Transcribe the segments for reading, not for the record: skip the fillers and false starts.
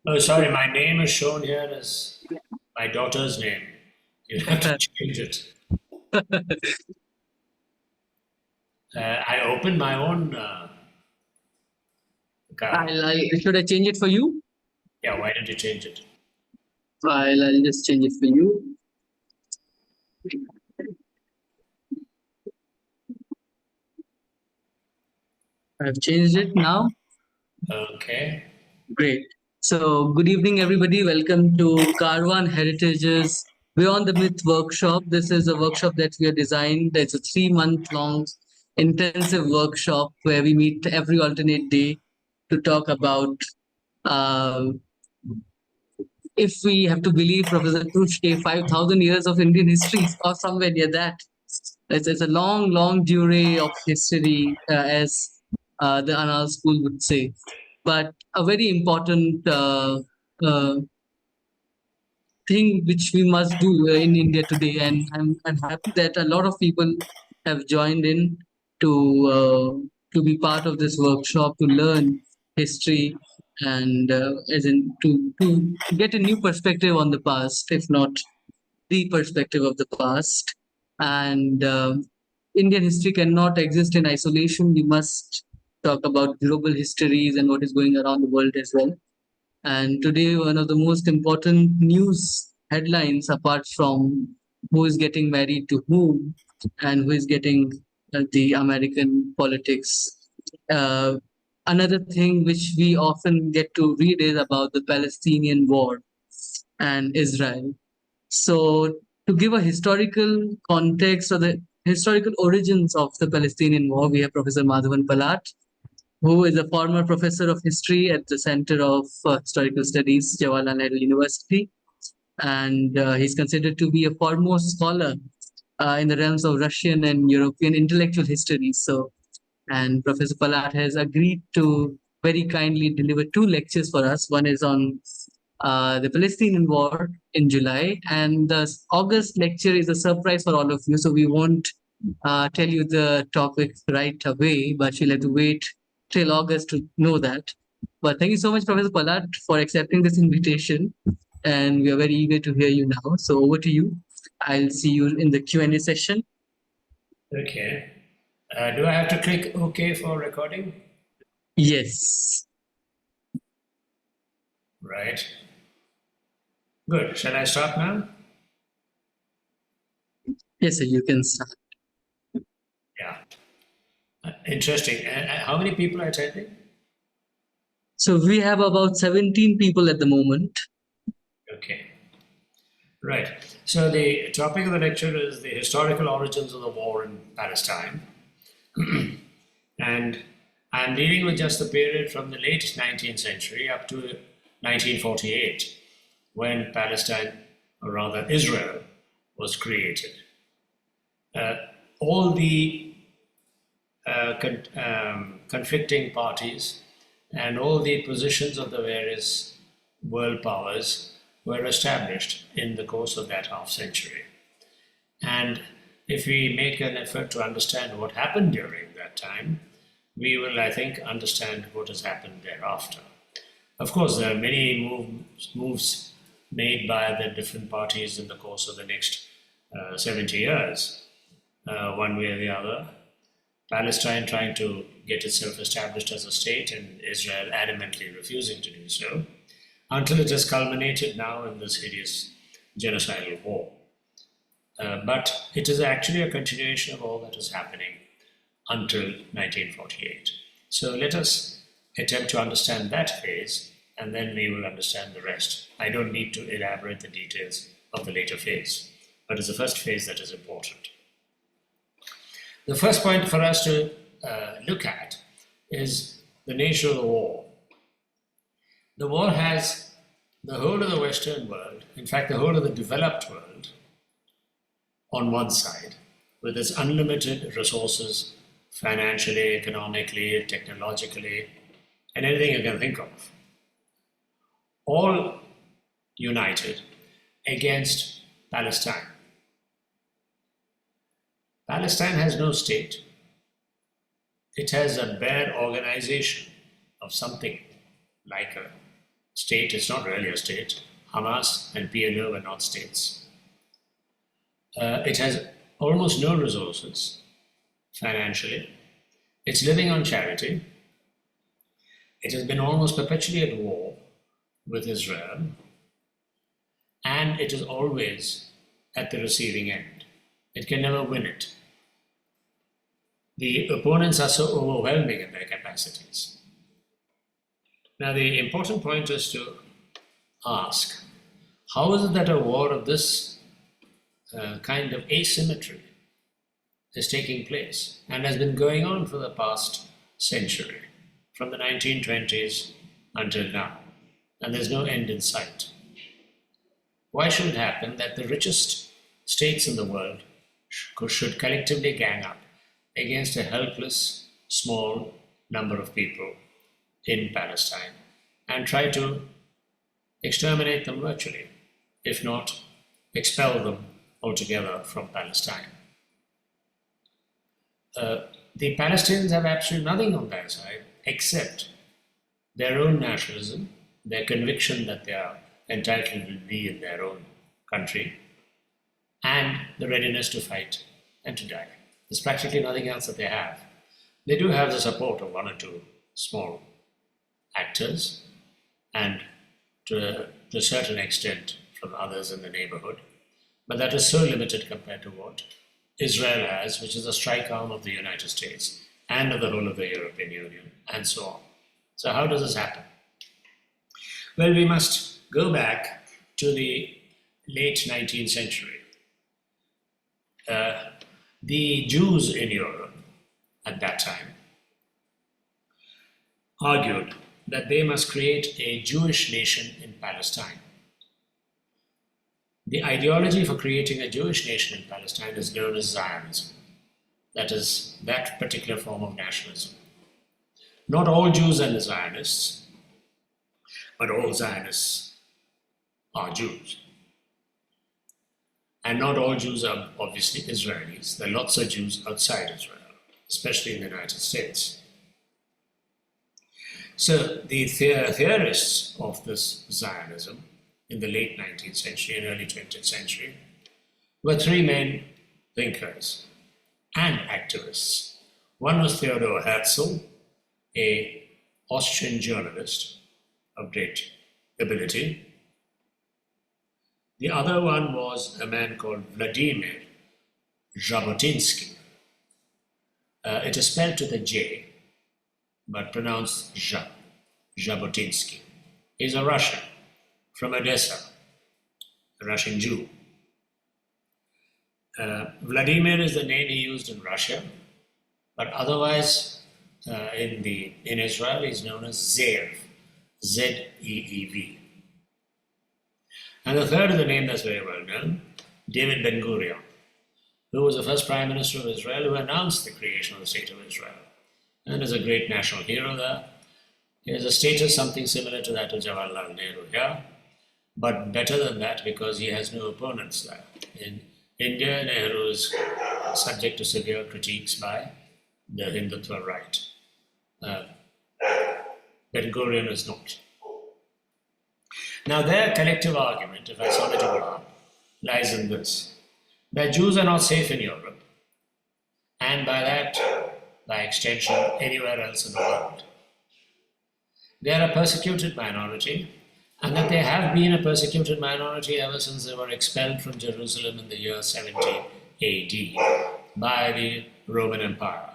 Oh, sorry, my name is shown here as my daughter's name. You have to change it. I opened my own account. Should I change it for you? Yeah, why did you change it? I'll just change it for you. I've changed it now. Okay. Great. So, good evening, everybody. Welcome to Karwaan Heritage's Beyond the Myth workshop. This is a workshop that we have designed. It's a 3-month long intensive workshop where we meet every alternate day to talk about, uh, if we have to believe Professor Trustee, 5,000 years of Indian history or somewhere near that. It's a long, long durée of history, as the Anal school would say. But a very important uh, thing which we must do in India today. And I'm happy that a lot of people have joined in to be part of this workshop, to learn history, and as in to get a new perspective on the past, if not the perspective of the past. And Indian history cannot exist in isolation. We must talk about global histories and what is going around the world as well. And today, one of the most important news headlines, apart from who is getting married to whom and who is getting the American politics, uh, another thing which we often get to read is about the Palestinian war and Israel. So, to give a historical context or the historical origins of the Palestinian war, we have Professor Madhavan Palat, who is a former professor of history at the Center of Historical Studies, Jawaharlal Nehru University. And he's considered to be a foremost scholar in the realms of Russian and European intellectual history. So, and Professor Palat has agreed to very kindly deliver 2 lectures for us. One is on the Palestinian war in July, and the August lecture is a surprise for all of you. So we won't tell you the topic right away, but you'll have to wait till August to know that. But thank you so much, Professor Palat, for accepting this invitation, and we are very eager to hear you now. So over to you. I'll see you in the Q&A session. Okay. Do I have to click OK for recording? Yes. Right. Good. Shall I start now? Yes, sir, you can start. Yeah. Interesting. How many people are attending? So we have about 17 people at the moment. Okay. Right. So the topic of the lecture is the historical origins of the war in Palestine. And I'm dealing with just the period from the late 19th century up to 1948, when Palestine, or rather Israel, was created. All the conflicting parties and all the positions of the various world powers were established in the course of that half century. And if we make an effort to understand what happened during that time, we will, I think, understand what has happened thereafter. Of course, there are many moves made by the different parties in the course of the next 70 years, one way or the other. Palestine trying to get itself established as a state, and Israel adamantly refusing to do so, until it has culminated now in this hideous genocidal war. But it is actually a continuation of all that is happening until 1948. So let us attempt to understand that phase, and then we will understand the rest. I don't need to elaborate the details of the later phase, but it's the first phase that is important. The first point for us to look at is the nature of the war. The war has the whole of the Western world, in fact, the whole of the developed world, on one side, with its unlimited resources, financially, economically, technologically, and anything you can think of, all united against Palestine. Palestine has no state. It has a bare organization of something like a state. It's not really a state. Hamas and PLO were not states. It has almost no resources financially. It's living on charity. It has been almost perpetually at war with Israel, and it is always at the receiving end. It can never win it. The opponents are so overwhelming in their capacities. Now, the important point is to ask, how is it that a war of this kind of asymmetry is taking place and has been going on for the past century, from the 1920s until now, and there's no end in sight? Why should it happen that the richest states in the world should collectively gang up against a helpless, small number of people in Palestine and try to exterminate them virtually, if not expel them altogether from Palestine? The Palestinians have absolutely nothing on their side except their own nationalism, their conviction that they are entitled to be in their own country, and the readiness to fight and to die. There's practically nothing else that they have. They do have the support of one or two small actors, and to a certain extent from others in the neighborhood, but that is so limited compared to what Israel has, which is a strike arm of the United States and of the whole of the European Union, and so on. So how does this happen? Well, we must go back to the late 19th century. The Jews in Europe at that time argued that they must create a Jewish nation in Palestine. The ideology for creating a Jewish nation in Palestine is known as Zionism. That is, that particular form of nationalism. Not all Jews are Zionists, but all Zionists are Jews. And not all Jews are obviously Israelis. There are lots of Jews outside Israel, especially in the United States. So the theorists of this Zionism in the late 19th century and early 20th century were three main thinkers and activists. One was Theodor Herzl, an Austrian journalist of great ability. The other one was a man called Vladimir Jabotinsky. It is spelled with a J, but pronounced Zha, Jabotinsky. He's a Russian from Odessa, a Russian Jew. Vladimir is the name he used in Russia, but otherwise in Israel he's known as Zeev, Z-E-E-V. And the third is a name that's very well known, David Ben-Gurion, who was the first Prime Minister of Israel who announced the creation of the State of Israel, and is a great national hero there. He has a status something similar to that of Jawaharlal Nehru here, but better than that because he has no opponents there. In India, Nehru is subject to severe critiques by the Hindutva right. Ben-Gurion is not. Now, their collective argument, if I sum it all up, lies in this: that Jews are not safe in Europe, and by that, by extension, anywhere else in the world. They are a persecuted minority, and that they have been a persecuted minority ever since they were expelled from Jerusalem in the year 70 AD by the Roman Empire.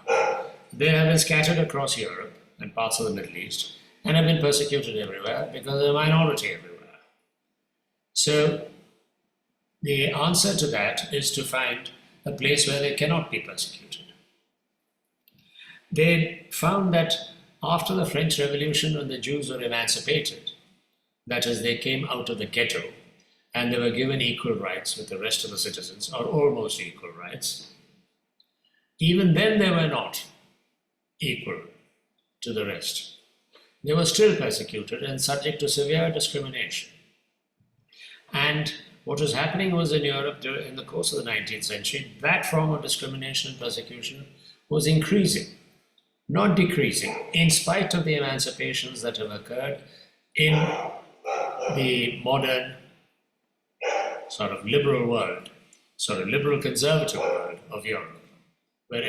They have been scattered across Europe and parts of the Middle East, and have been persecuted everywhere because they're a minority everywhere. So the answer to that is to find a place where they cannot be persecuted. They found that after the French Revolution, when the Jews were emancipated, that is, they came out of the ghetto and they were given equal rights with the rest of the citizens, or almost equal rights, even then they were not equal to the rest. They were still persecuted and subject to severe discrimination. And what was happening was in Europe in the course of the 19th century, that form of discrimination and persecution was increasing, not decreasing, in spite of the emancipations that have occurred in the modern sort of liberal world, sort of liberal conservative world of Europe, where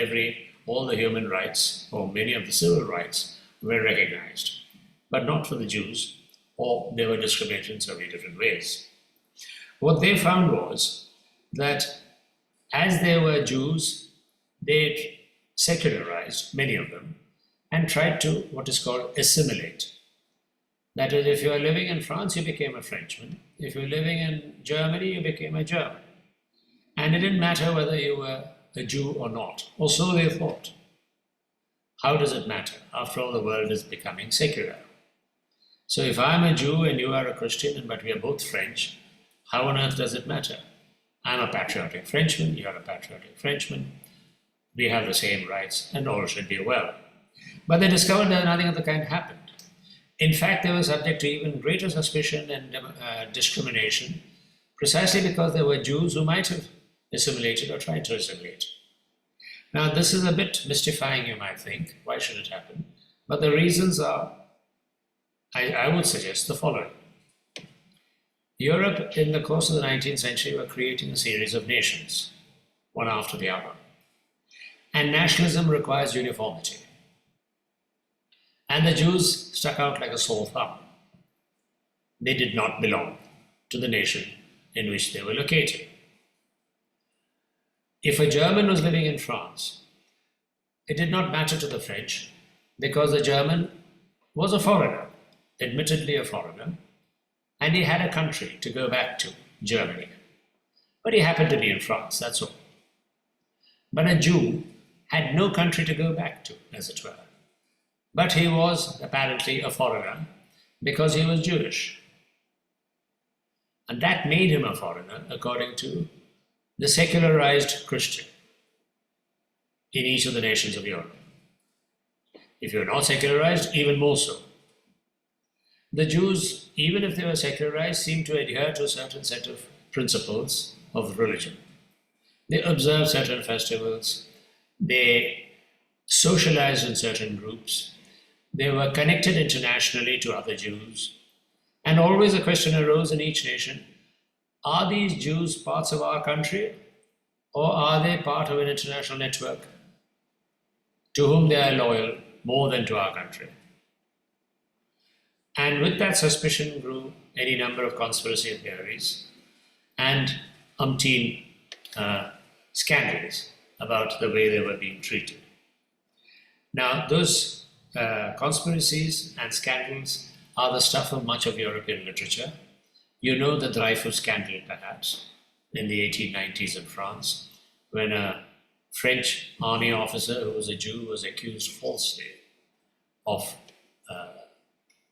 all the human rights or many of the civil rights were recognized, but not for the Jews, or they were discriminated in so many different ways. What they found was that as they were Jews, they secularized, many of them, and tried to what is called assimilate. That is, if you are living in France, you became a Frenchman. If you're living in Germany, you became a German. And it didn't matter whether you were a Jew or not, or so they thought. How does it matter? After all, the world is becoming secular. So if I'm a Jew and you are a Christian, but we are both French, how on earth does it matter? I'm a patriotic Frenchman, you're a patriotic Frenchman. We have the same rights and all should be well. But they discovered that nothing of the kind happened. In fact, they were subject to even greater suspicion and discrimination precisely because they were Jews who might have assimilated or tried to assimilate. Now, this is a bit mystifying, you might think. Why should it happen? But the reasons are, I would suggest the following. Europe, in the course of the 19th century, were creating a series of nations, one after the other. And nationalism requires uniformity. And the Jews stuck out like a sore thumb. They did not belong to the nation in which they were located. If a German was living in France, it did not matter to the French because the German was a foreigner, admittedly a foreigner, and he had a country to go back to, Germany. But he happened to be in France, that's all. But a Jew had no country to go back to, as it were. But he was apparently a foreigner because he was Jewish. And that made him a foreigner according to the secularized Christian in each of the nations of Europe. If you're not secularized, even more so. The Jews, even if they were secularized, seemed to adhere to a certain set of principles of religion. They observed certain festivals, they socialized in certain groups, they were connected internationally to other Jews, and always a question arose in each nation, are these Jews parts of our country, or are they part of an international network to whom they are loyal more than to our country? And with that suspicion grew any number of conspiracy theories and umpteen scandals about the way they were being treated. Now, those conspiracies and scandals are the stuff of much of European literature. You know the Dreyfus scandal, perhaps, in the 1890s in France, when a French army officer who was a Jew was accused falsely of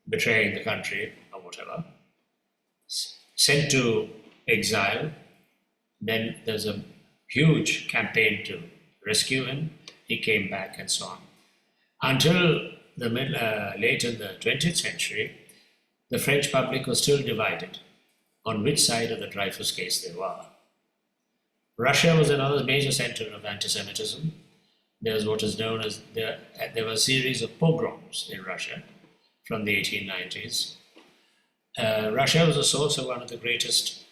betraying the country or whatever, sent to exile. Then there's a huge campaign to rescue him. He came back and so on. Until late in the 20th century, the French public was still divided on which side of the Dreyfus case they were. Russia was another major center of anti-Semitism. There was what is known as, there were a series of pogroms in Russia from the 1890s. Russia was a source of one of the greatest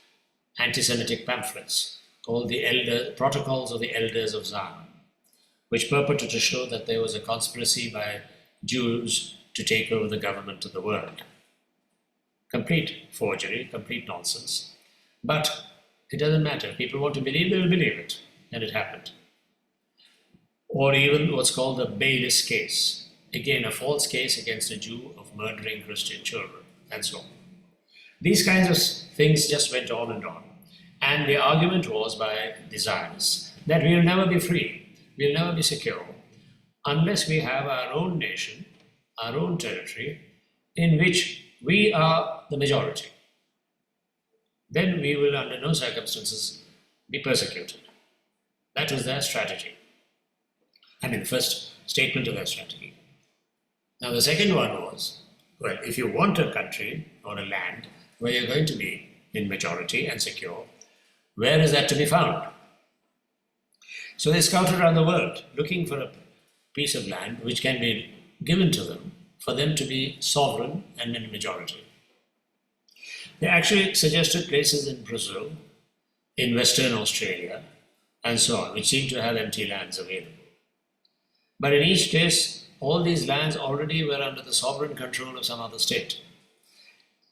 anti-Semitic pamphlets called the Protocols of the Elders of Zion, which purported to show that there was a conspiracy by Jews to take over the government of the world. Complete forgery, complete nonsense. But it doesn't matter. If people want to believe, they will believe it. And it happened. Or even what's called the Baylis case. Again, a false case against a Jew of murdering Christian children, and so on. These kinds of things just went on and on. And the argument was by the Zionists that we will never be free, we will never be secure, unless we have our own nation, our own territory, in which we are the majority. Then we will under no circumstances be persecuted. That was their strategy. I mean, the first statement of their strategy. Now the second one was, well, if you want a country or a land where you're going to be in majority and secure, where is that to be found? So they scouted around the world looking for a piece of land which can be given to them for them to be sovereign and in majority. They actually suggested places in Brazil, in Western Australia, and so on, which seemed to have empty lands available. But in each case, all these lands already were under the sovereign control of some other state.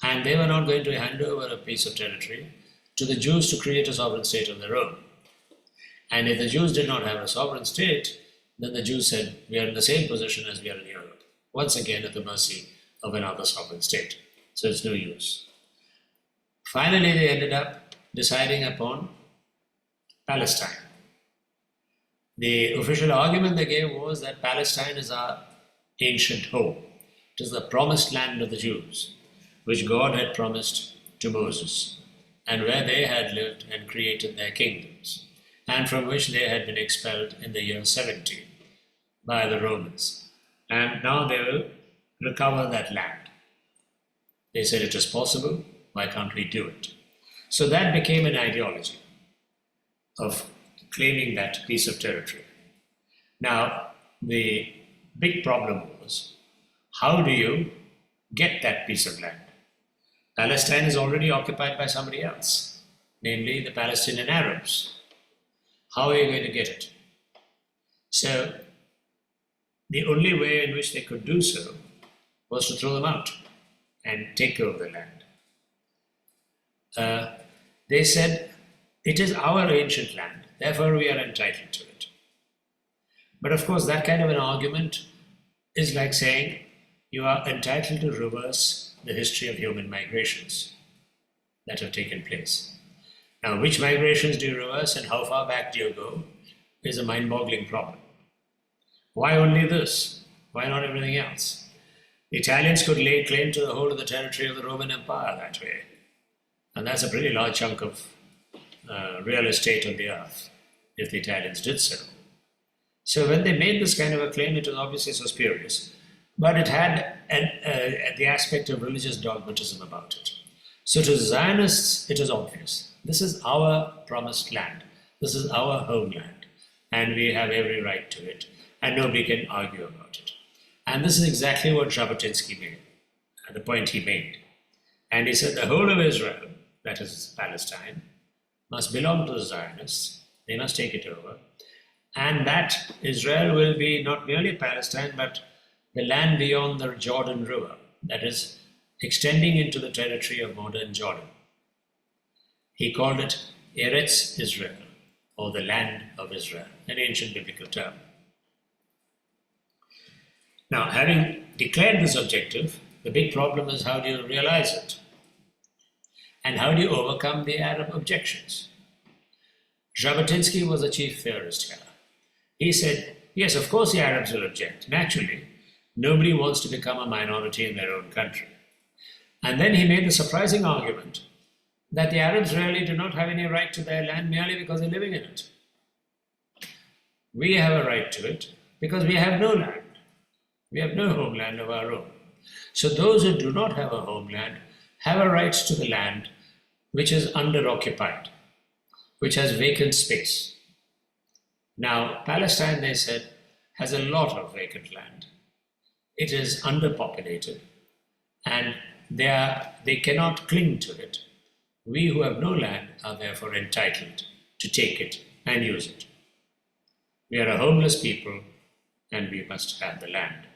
And they were not going to hand over a piece of territory to the Jews to create a sovereign state of their own. And if the Jews did not have a sovereign state, then the Jews said, we are in the same position as we are in Europe, once again at the mercy of another sovereign state. So it's no use. Finally, they ended up deciding upon Palestine. The official argument they gave was that Palestine is our ancient home. It is the promised land of the Jews, which God had promised to Moses, and where they had lived and created their kingdoms, and from which they had been expelled in the year 70 by the Romans. And now they will recover that land. They said it is possible, why can't we do it? So that became an ideology of claiming that piece of territory. Now, the big problem was, how do you get that piece of land? Palestine is already occupied by somebody else, namely the Palestinian Arabs. How are you going to get it? So, the only way in which they could do so was to throw them out and take over the land. They said, it is our ancient land, therefore we are entitled to it. But of course, that kind of an argument is like saying you are entitled to reverse the history of human migrations that have taken place. Now, which migrations do you reverse and how far back do you go is a mind-boggling problem. Why only this? Why not everything else? The Italians could lay claim to the whole of the territory of the Roman Empire that way. And that's a pretty large chunk of real estate on the earth, if the Italians did so. So when they made this kind of a claim, it was obviously so spurious. But it had the aspect of religious dogmatism about it. So to Zionists, it is obvious. This is our promised land. This is our homeland. And we have every right to it. And nobody can argue about it. And this is exactly what Jabotinsky made, the point he made. And he said the whole of Israel, that is Palestine, must belong to the Zionists. They must take it over. And that Israel will be not merely Palestine, but the land beyond the Jordan River, that is, extending into the territory of modern Jordan. He called it Eretz Israel, or the land of Israel, an ancient biblical term. Now, having declared this objective, the big problem is how do you realize it? And how do you overcome the Arab objections? Jabotinsky was a chief theorist here. He said, yes, of course the Arabs will object. Naturally, nobody wants to become a minority in their own country. And then he made the surprising argument that the Arabs really do not have any right to their land merely because they're living in it. We have a right to it because we have no land. We have no homeland of our own. So those who do not have a homeland have a right to the land which is underoccupied, which has vacant space. Now, Palestine, they said, has a lot of vacant land. It is underpopulated, and they cannot cling to it. We who have no land are therefore entitled to take it and use it. We are a homeless people, and we must have the land.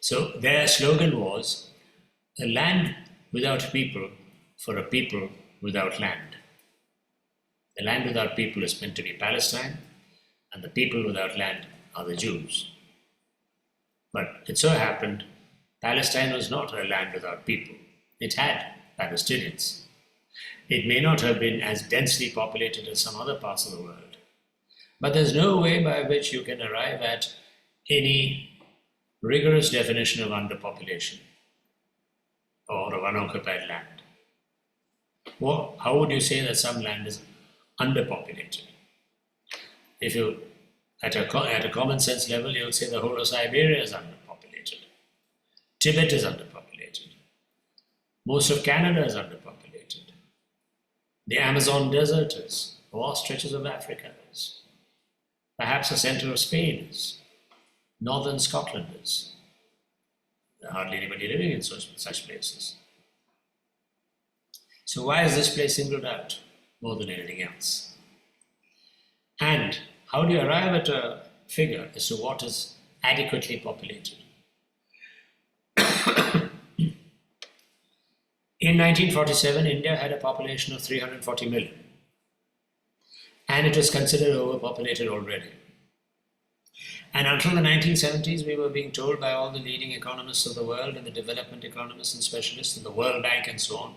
So their slogan was, a land without people for a people without land. The land without people is meant to be Palestine, and the people without land are the Jews. But it so happened, Palestine was not a land without people. It had Palestinians. It may not have been as densely populated as some other parts of the world, but there's no way by which you can arrive at any rigorous definition of underpopulation or of unoccupied land. Well, how would you say that some land is underpopulated? If you, at a common sense level, you'll say the whole of Siberia is underpopulated. Tibet is underpopulated. Most of Canada is underpopulated. The Amazon desert is. Vast stretches of Africa is. Perhaps the center of Spain is. Northern Scotland is. There are hardly anybody living in such places. So why is this place singled out more than anything else? And how do you arrive at a figure as to what is adequately populated? In 1947, India had a population of 340 million, and it was considered overpopulated already. And until the 1970s, we were being told by all the leading economists of the world and the development economists and specialists and the World Bank and so on,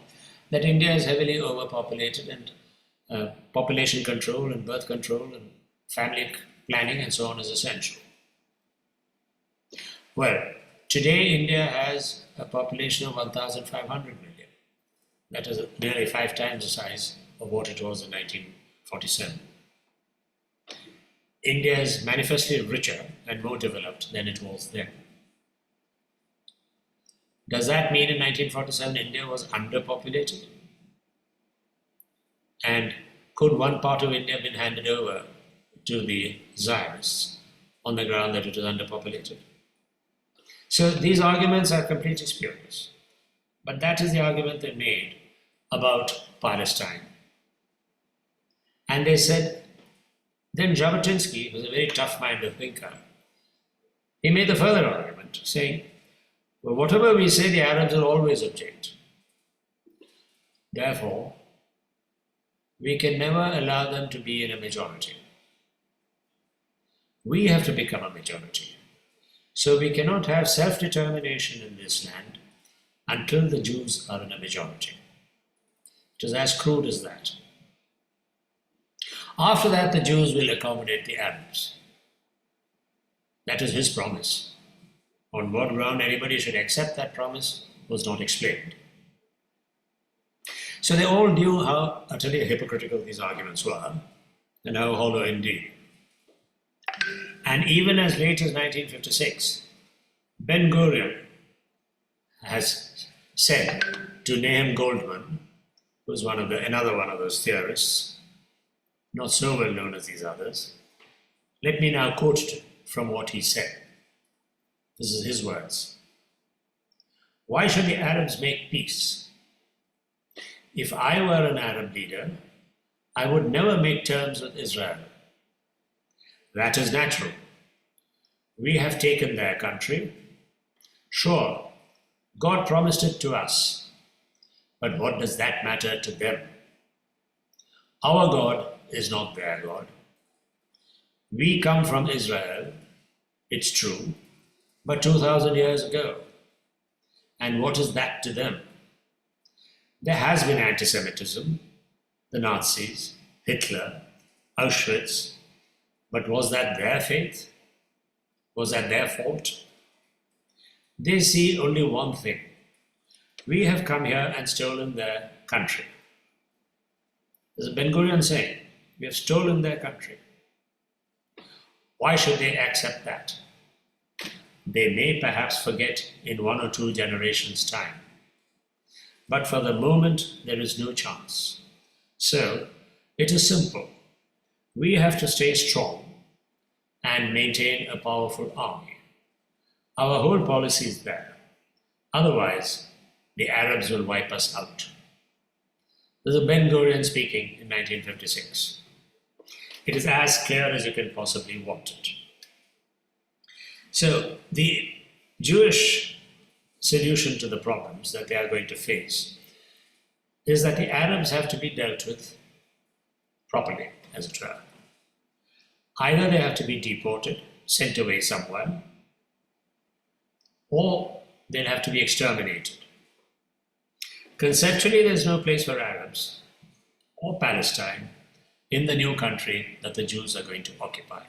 that India is heavily overpopulated, and population control and birth control and family planning and so on is essential. Well, today India has a population of 1,500 million. That is nearly 5 times the size of what it was in 1947. India is manifestly richer and more developed than it was then. Does that mean in 1947 India was underpopulated? And could one part of India have been handed over to the Zionists on the ground that it was underpopulated? So these arguments are completely spurious. But that is the argument they made about Palestine. And they said, then Jabotinsky, who was a very tough-minded thinker, he made the further argument, saying, well, whatever we say, the Arabs will always object. Therefore, we can never allow them to be in a majority. We have to become a majority. So we cannot have self-determination in this land until the Jews are in a majority. It is as crude as that. After that, the Jews will accommodate the Arabs. That is his promise. On what ground anybody should accept that promise was not explained. So they all knew how utterly hypocritical these arguments were and how hollow indeed. And even as late as 1956, Ben Gurion has said to Nahum Goldman, who is another one of those theorists, not so well known as these others, let me now quote from what he said. This is his words. Why should the Arabs make peace? If I were an Arab leader, I would never make terms with Israel. That is natural. We have taken their country. Sure, God promised it to us. But what does that matter to them? Our God is not their God. We come from Israel, it's true, but 2,000 years ago. And what is that to them? There has been anti-Semitism, the Nazis, Hitler, Auschwitz, but was that their faith? Was that their fault? They see only one thing. We have come here and stolen their country. This is Ben Gurion saying, we have stolen their country. Why should they accept that? They may perhaps forget in 1 or 2 generations' time. But for the moment, there is no chance. So, it is simple. We have to stay strong and maintain a powerful army. Our whole policy is there. Otherwise, the Arabs will wipe us out. This is Ben Gurion speaking in 1956. It is as clear as you can possibly want it. So, the Jewish solution to the problems that they are going to face is that the Arabs have to be dealt with properly, as it were. Either they have to be deported, sent away somewhere, or they'll have to be exterminated. Conceptually, there's no place for Arabs or Palestine in the new country that the Jews are going to occupy.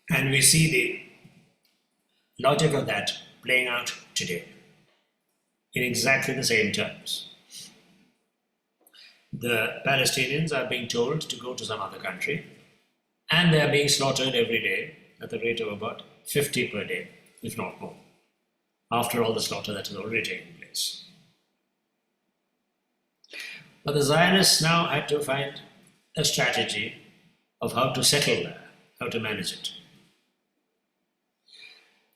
And we see the logic of that playing out today in exactly the same terms. The Palestinians are being told to go to some other country, and they are being slaughtered every day at the rate of about 50 per day, if not more, after all the slaughter that has already taken place. But the Zionists now had to find a strategy of how to settle that, how to manage it.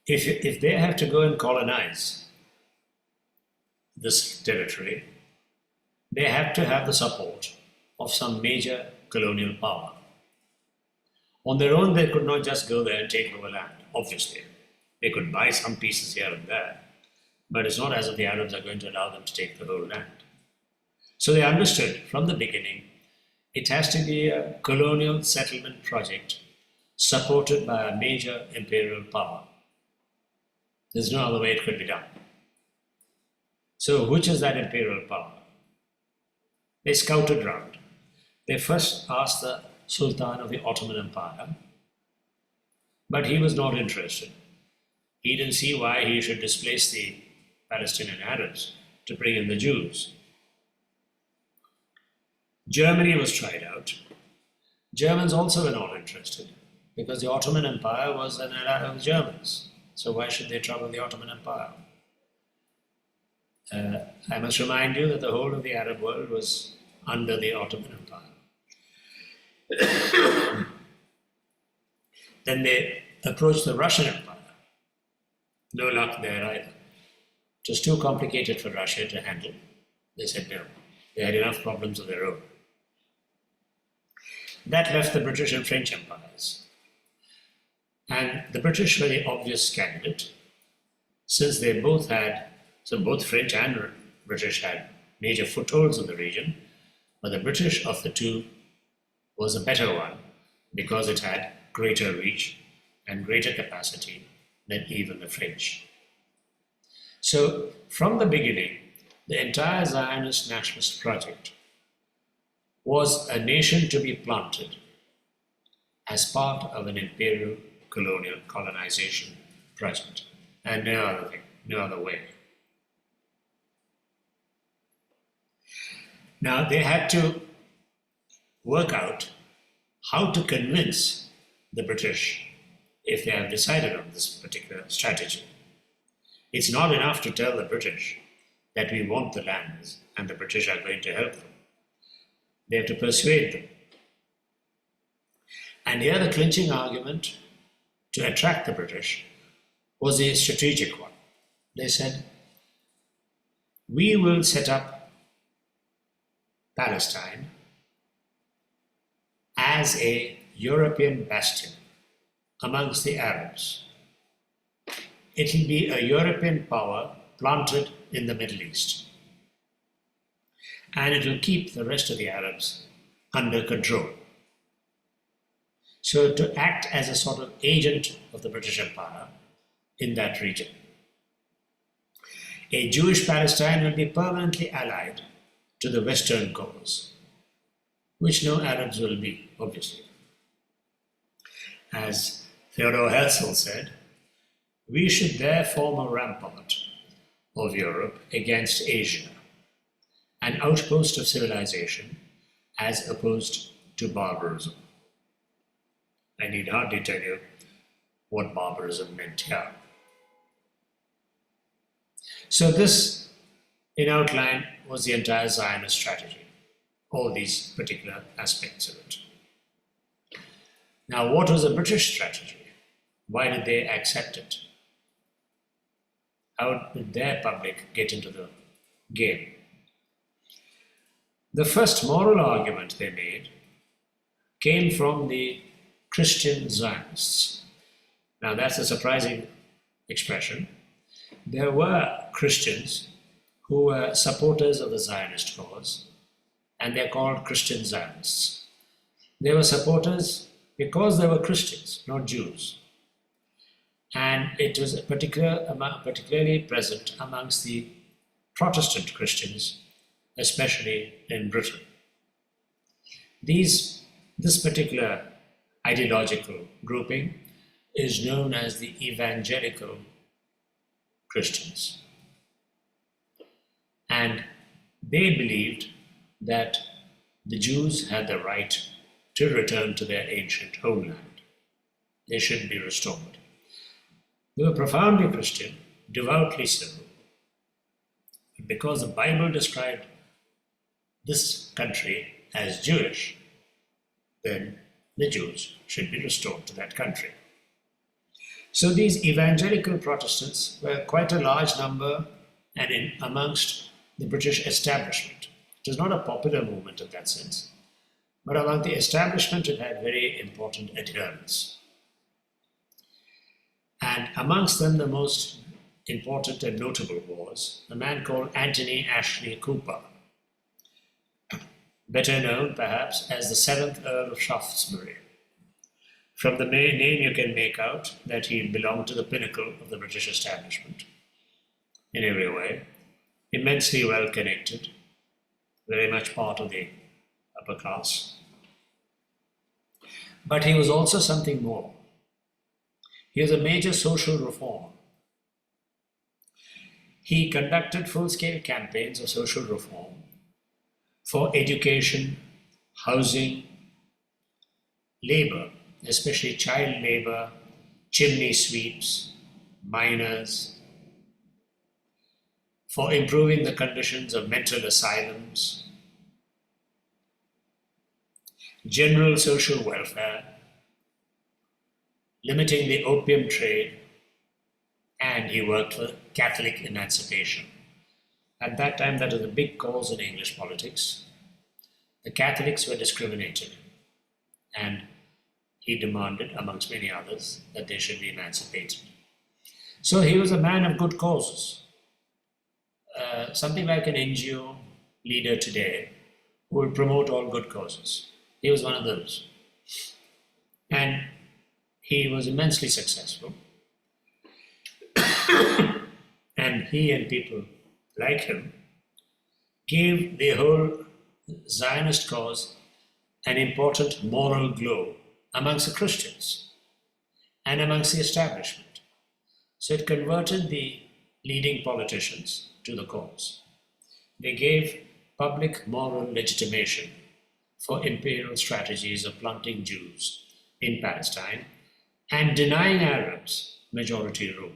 If they have to go and colonize this territory, they have to have the support of some major colonial power. On their own, they could not just go there and take over land, obviously. They could buy some pieces here and there, but it's not as if the Arabs are going to allow them to take the whole land. So they understood from the beginning it has to be a colonial settlement project supported by a major imperial power. There's no other way it could be done. So which is that imperial power? They scouted round. They first asked the Sultan of the Ottoman Empire, but he was not interested. He didn't see why he should displace the Palestinian Arabs to bring in the Jews. Germany was tried out. Germans also were not interested because the Ottoman Empire was an ally of the Germans. So why should they trouble the Ottoman Empire? I must remind you that the whole of the Arab world was under the Ottoman Empire. Then they approached the Russian Empire. No luck there either. It was too complicated for Russia to handle. They said no. They had enough problems of their own. That left the British and French empires. And the British were the obvious candidate, since they both had, so both French and British had major footholds in the region, but the British of the two was a better one because it had greater reach and greater capacity than even the French. So from the beginning, the entire Zionist nationalist project was a nation to be planted as part of an imperial colonial colonization project, and no other thing, no other way. Now they had to work out how to convince the British if they have decided on this particular strategy. It's not enough to tell the British that we want the lands and the British are going to help them. They have to persuade them. And here the clinching argument to attract the British was a strategic one. They said, we will set up Palestine as a European bastion amongst the Arabs. It will be a European power planted in the Middle East. And it will keep the rest of the Arabs under control. So to act as a sort of agent of the British Empire in that region. A Jewish Palestine will be permanently allied to the Western cause, which no Arabs will be, obviously. As Theodor Herzl said, we should there form a rampart of Europe against Asia, an outpost of civilization as opposed to barbarism. I need hardly tell you what barbarism meant here. So this, in outline, was the entire Zionist strategy, all these particular aspects of it. Now, what was the British strategy? Why did they accept it? How did their public get into the game? The first moral argument they made came from the Christian Zionists. Now that's a surprising expression. There were Christians who were supporters of the Zionist cause, and they're called Christian Zionists. They were supporters because they were Christians, not Jews. And it was particularly present amongst the Protestant Christians, especially in Britain. This particular ideological grouping is known as the evangelical Christians. And they believed that the Jews had the right to return to their ancient homeland. They should be restored. They were profoundly Christian, devoutly so. Because the Bible described this country as Jewish, then the Jews should be restored to that country. So these evangelical Protestants were quite a large number and amongst the British establishment. It was not a popular movement in that sense, but among the establishment it had very important adherents. And amongst them the most important and notable was a man called Antony Ashley Cooper, better known perhaps as the 7th Earl of Shaftesbury. From the name you can make out that he belonged to the pinnacle of the British establishment in every way, immensely well connected, very much part of the upper class. But he was also something more. He was a major social reformer. He conducted full-scale campaigns of social reform for education, housing, labor, especially child labor, chimney sweeps, miners, for improving the conditions of mental asylums, general social welfare, limiting the opium trade, and he worked for Catholic emancipation. At that time, that was a big cause in English politics. The Catholics were discriminated, and he demanded, amongst many others, that they should be emancipated. So he was a man of good causes, something like an NGO leader today who would promote all good causes. He was one of those. And he was immensely successful. And he and people like him gave the whole Zionist cause an important moral glow amongst the Christians and amongst the establishment. So it converted the leading politicians to the cause. They gave public moral legitimation for imperial strategies of planting Jews in Palestine and denying Arabs majority rule.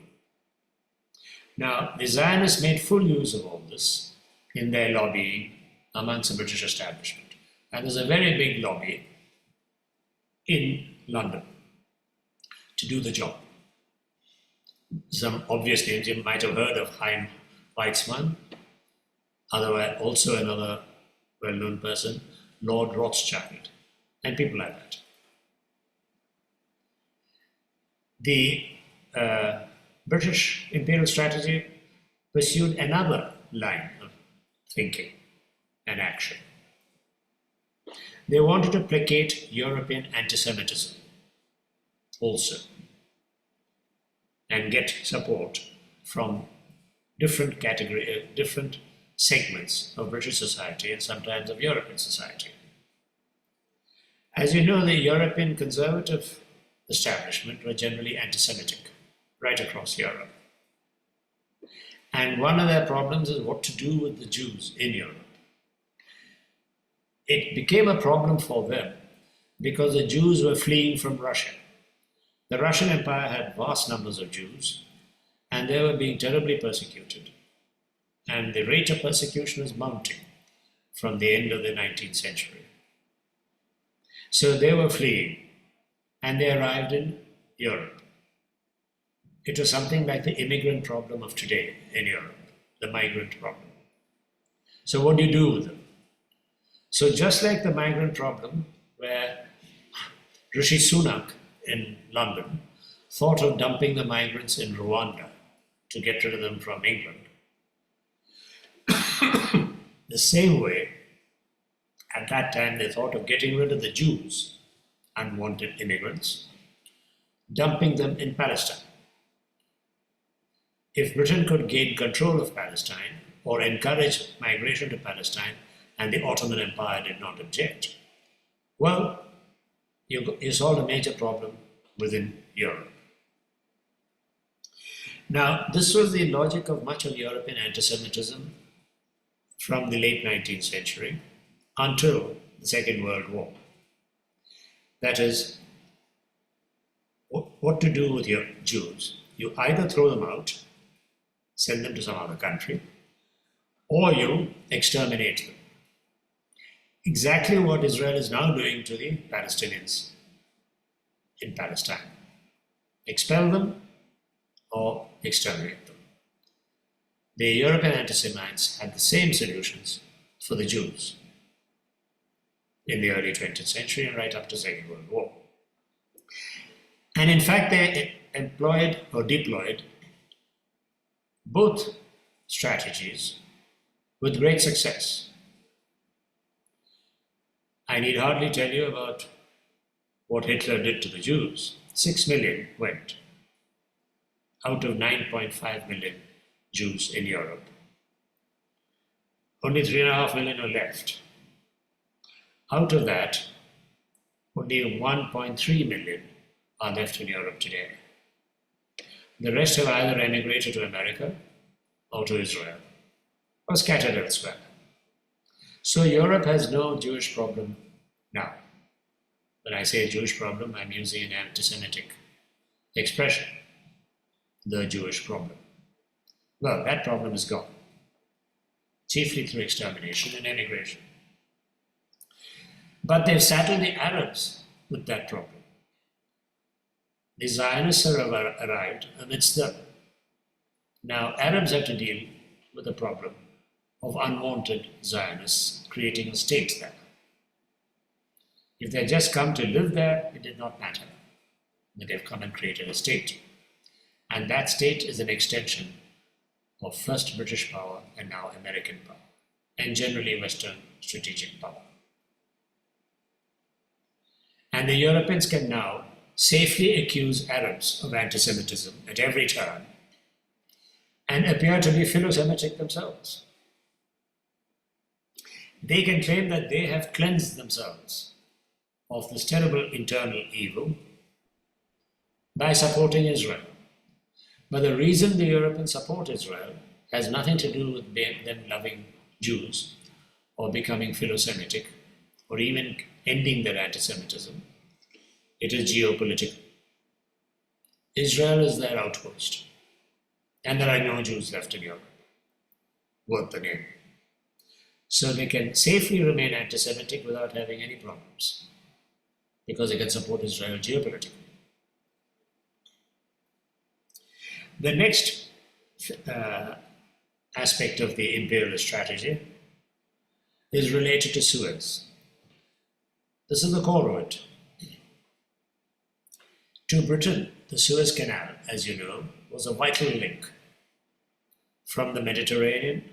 Now, the Zionists made full use of all this in their lobbying amongst the British establishment. And there's a very big lobby in London to do the job. Some obvious names you might have heard of: Chaim Weizmann, otherwise also another well-known person, Lord Rothschild, and people like that. The British imperial strategy pursued another line of thinking and action. They wanted to placate European anti-Semitism also and get support from different different segments of British society and sometimes of European society. As you know, the European conservative establishment were generally anti-Semitic right across Europe. And one of their problems is what to do with the Jews in Europe. It became a problem for them because the Jews were fleeing from Russia. The Russian Empire had vast numbers of Jews and they were being terribly persecuted. And the rate of persecution was mounting from the end of the 19th century. So they were fleeing and they arrived in Europe. It was something like the immigrant problem of today in Europe, the migrant problem. So what do you do with them? So just like the migrant problem, where Rishi Sunak in London thought of dumping the migrants in Rwanda to get rid of them from England, the same way, at that time they thought of getting rid of the Jews, unwanted immigrants, dumping them in Palestine. If Britain could gain control of Palestine or encourage migration to Palestine, and the Ottoman Empire did not object, well, you solved a major problem within Europe. Now, this was the logic of much of European anti-Semitism from the late 19th century until the Second World War. That is, what to do with your Jews? You either throw them out, send them to some other country, or you exterminate them. Exactly what Israel is now doing to the Palestinians in Palestine. Expel them or exterminate them. The European anti-Semites had the same solutions for the Jews in the early 20th century and right up to the Second World War. And in fact, they employed or deployed both strategies with great success. I need hardly tell you about what Hitler did to the Jews. 6 million went out of 9.5 million Jews in Europe. Only 3.5 million are left. Out of that, only 1.3 million are left in Europe today. The rest have either emigrated to America or to Israel or scattered elsewhere. So Europe has no Jewish problem now. When I say Jewish problem, I'm using an anti-Semitic expression, the Jewish problem. Well, that problem is gone, chiefly through extermination and emigration. But they've saddled the Arabs with that problem. The Zionists have arrived amidst them. Now, Arabs have to deal with the problem of unwanted Zionists creating a state there. If they had just come to live there, it did not matter. But they've come and created a state. And that state is an extension of first British power and now American power, and generally Western strategic power. And the Europeans can now safely accuse Arabs of anti-Semitism at every turn and appear to be philo-Semitic themselves. They can claim that they have cleansed themselves of this terrible internal evil by supporting Israel. But the reason the Europeans support Israel has nothing to do with them loving Jews or becoming philo-Semitic or even ending their anti-Semitism. It is geopolitical. Israel is their outpost, and there are no Jews left in Europe worth the name. So they can safely remain anti-Semitic without having any problems, because they can support Israel geopolitically. The next aspect of the imperialist strategy is related to Suez. This is the core of it. To Britain, the Suez Canal, as you know, was a vital link from the Mediterranean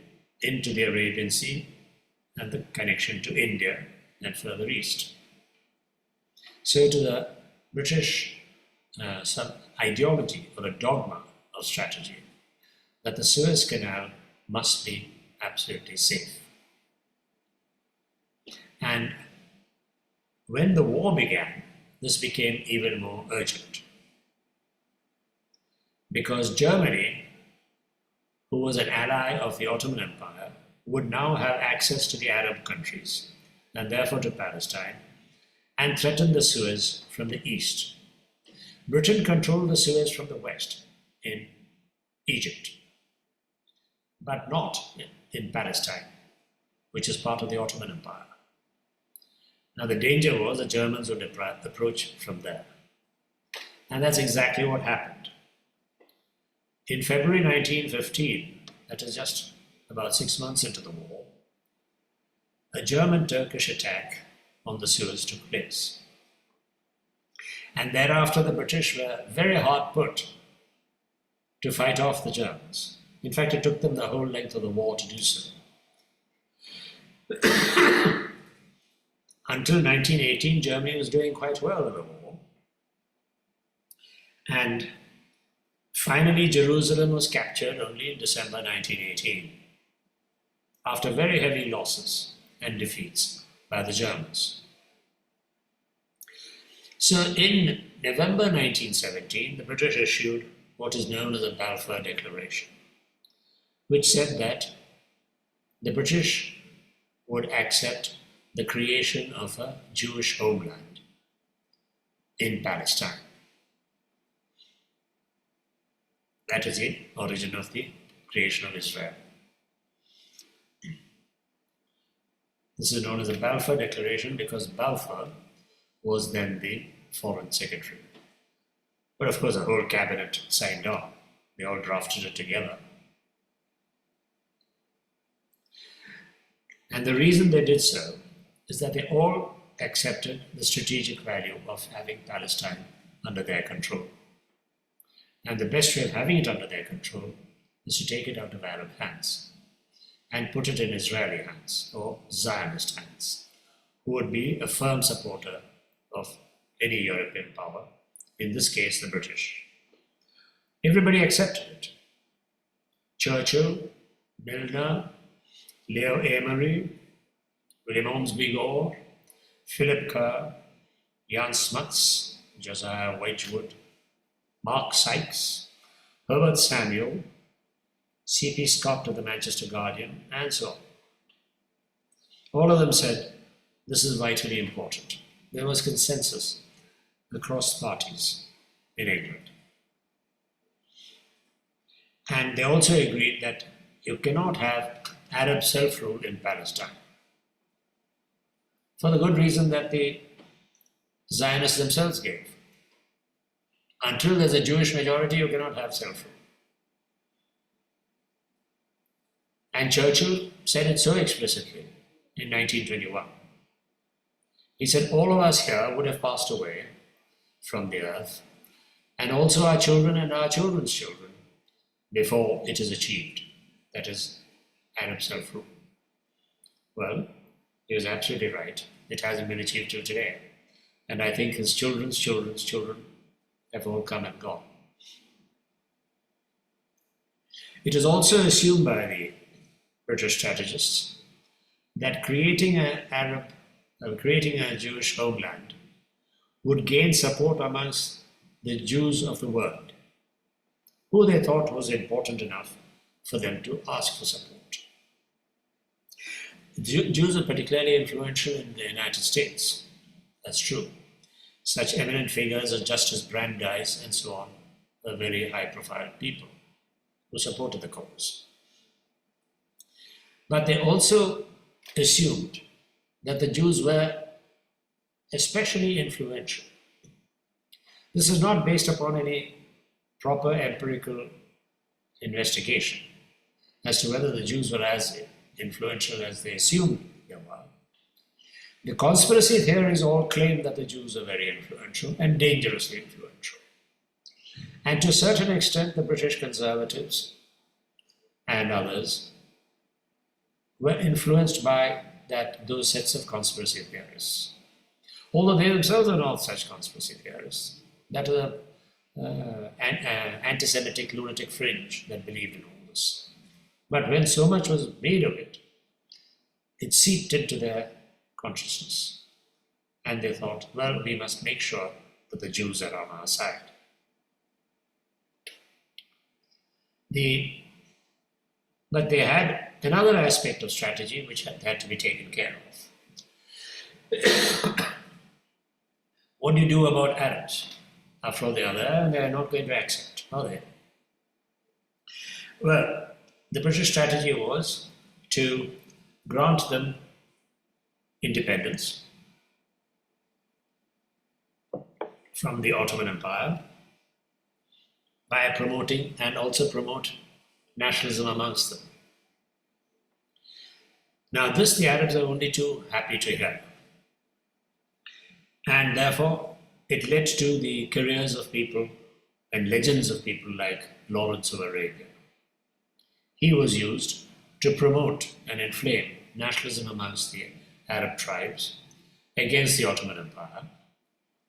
into the Arabian Sea and the connection to India and further east. So to the British some ideology or a dogma of strategy that the Suez Canal must be absolutely safe. And when the war began, this became even more urgent, because Germany, who was an ally of the Ottoman Empire, would now have access to the Arab countries and therefore to Palestine, and threaten the Suez from the east. Britain controlled the Suez from the west in Egypt, but not in Palestine, which is part of the Ottoman Empire. Now the danger was the Germans would approach from there. And that's exactly what happened. In February 1915, that is just about 6 months into the war, a German-Turkish attack on the Suez took place. And thereafter the British were very hard put to fight off the Germans. In fact, it took them the whole length of the war to do so. Until 1918, Germany was doing quite well in the war. And finally, Jerusalem was captured only in December 1918, after very heavy losses and defeats by the Germans. So in November 1917, the British issued what is known as the Balfour Declaration, which said that the British would accept the creation of a Jewish homeland in Palestine. That is the origin of the creation of Israel. This is known as the Balfour Declaration because Balfour was then the Foreign Secretary. But of course, the whole cabinet signed on. They all drafted it together. And the reason they did so is that they all accepted the strategic value of having Palestine under their control. And the best way of having it under their control is to take it out of Arab hands and put it in Israeli hands or Zionist hands, who would be a firm supporter of any European power, in this case the British. Everybody accepted it. Churchill, Milner, Leo Amery, William Ormsby Gore, Philip Kerr, Jan Smuts, Josiah Wedgwood, Mark Sykes, Herbert Samuel, C.P. Scott of the Manchester Guardian, and so on. All of them said this is vitally important. There was consensus across parties in England. And they also agreed that you cannot have Arab self-rule in Palestine, for the good reason that the Zionists themselves gave. Until there's a Jewish majority, you cannot have self-rule. And Churchill said it so explicitly in 1921. He said, all of us here would have passed away from the earth, and also our children and our children's children, before it is achieved. That is Arab self-rule. Well, he was absolutely right. It hasn't been achieved till today. And I think his children's children's children have all come and gone. It is also assumed by the British strategists that creating a Jewish homeland would gain support amongst the Jews of the world, who they thought was important enough for them to ask for support. Jews are particularly influential in the United States. That's true. Such eminent figures as Justice Brandeis and so on were very high-profile people who supported the cause. But they also assumed that the Jews were especially influential. This is not based upon any proper empirical investigation as to whether the Jews were as influential as they assumed they were. The conspiracy theories all claim that the Jews are very influential and dangerously influential. And to a certain extent, the British conservatives and others were influenced by those sets of conspiracy theorists. Although they themselves are not such conspiracy theorists, that is an anti-Semitic lunatic fringe that believed in all this. But when so much was made of it, it seeped into their consciousness. And they thought, well, we must make sure that the Jews are on our side. But they had another aspect of strategy which had to be taken care of. What do you do about Arabs? After all, they are there and they are not going to accept, are they? Well, the British strategy was to grant them independence from the Ottoman Empire by promoting and also promote nationalism amongst them. Now this the Arabs are only too happy to hear. And therefore it led to the careers of people and legends of people like Lawrence of Arabia. He was used to promote and inflame nationalism amongst the Arab tribes against the Ottoman Empire,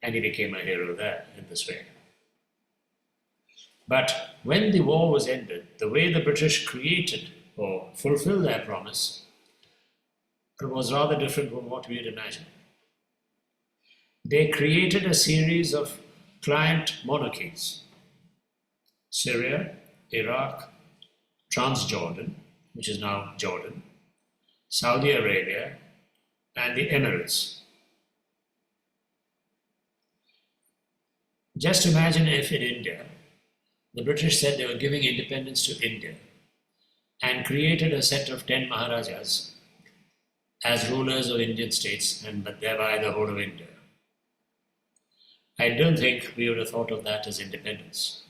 and he became a hero there in this way. But when the war was ended, the way the British created or fulfilled their promise was rather different from what we had imagined. They created a series of client monarchies: Syria, Iraq, Transjordan, which is now Jordan, Saudi Arabia, and the Emirates. Just imagine if in India, the British said they were giving independence to India and created a set of 10 Maharajas as rulers of Indian states and thereby the whole of India. I don't think we would have thought of that as independence.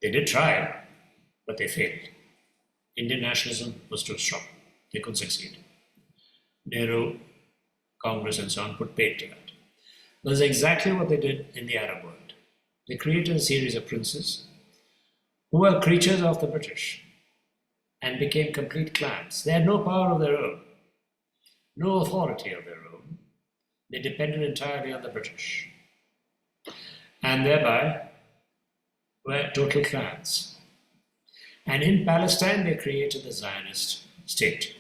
They did try, but they failed. Indian nationalism was too strong. They couldn't succeed. Nehru, Congress, and so on put paid to that. That's exactly what they did in the Arab world. They created a series of princes who were creatures of the British and became complete clans. They had no power of their own, no authority of their own. They depended entirely on the British, and thereby were total clans. And in Palestine, they created the Zionist state.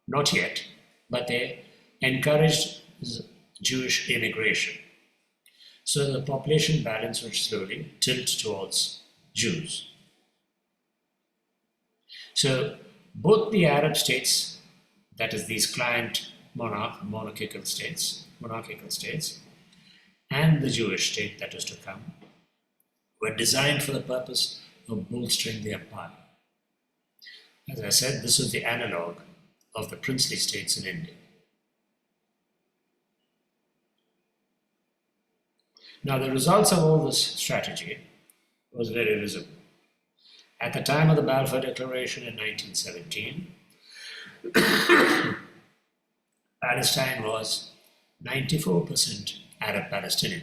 Not yet, but they encouraged Jewish immigration. So the population balance would slowly tilt towards Jews. So both the Arab states, that is these client monarchical states, and the Jewish state that was to come, were designed for the purpose of bolstering the empire. As I said, this was the analog of the princely states in India. Now, the results of all this strategy was very visible. At the time of the Balfour Declaration in 1917, Palestine was 94% Arab Palestinian.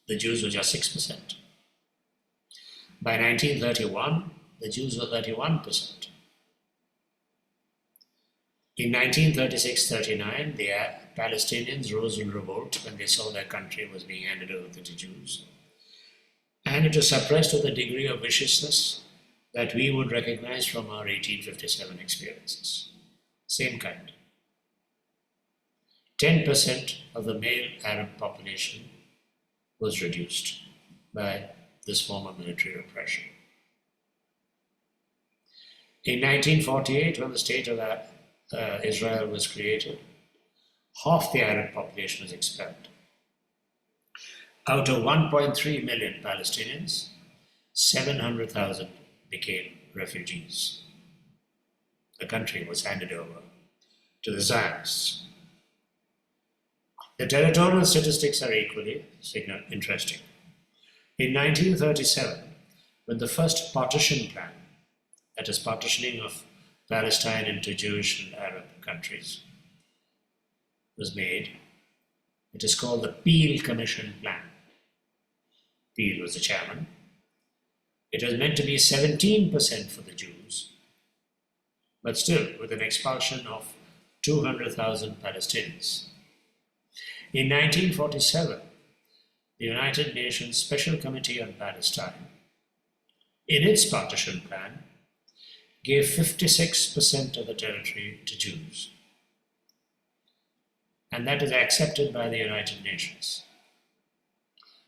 The Jews were just 6%. By 1931, the Jews were 31%. In 1936-39, the Palestinians rose in revolt when they saw their country was being handed over to the Jews. And it was suppressed to the degree of viciousness that we would recognize from our 1857 experiences. Same kind. 10% of the male Arab population was reduced by this form of military repression. In 1948, when the state of Israel was created, half the Arab population was expelled. Out of 1.3 million Palestinians, 700,000 became refugees. The country was handed over to the Zionists. The territorial statistics are equally interesting. In 1937, when the first partition plan, that is partitioning of Palestine into Jewish and Arab countries, was made, it is called the Peel Commission Plan. Peel was the chairman. It was meant to be 17% for the Jews, but still with an expulsion of 200,000 Palestinians. In 1947, the United Nations Special Committee on Palestine, in its partition plan, gave 56% of the territory to Jews. And that is accepted by the United Nations,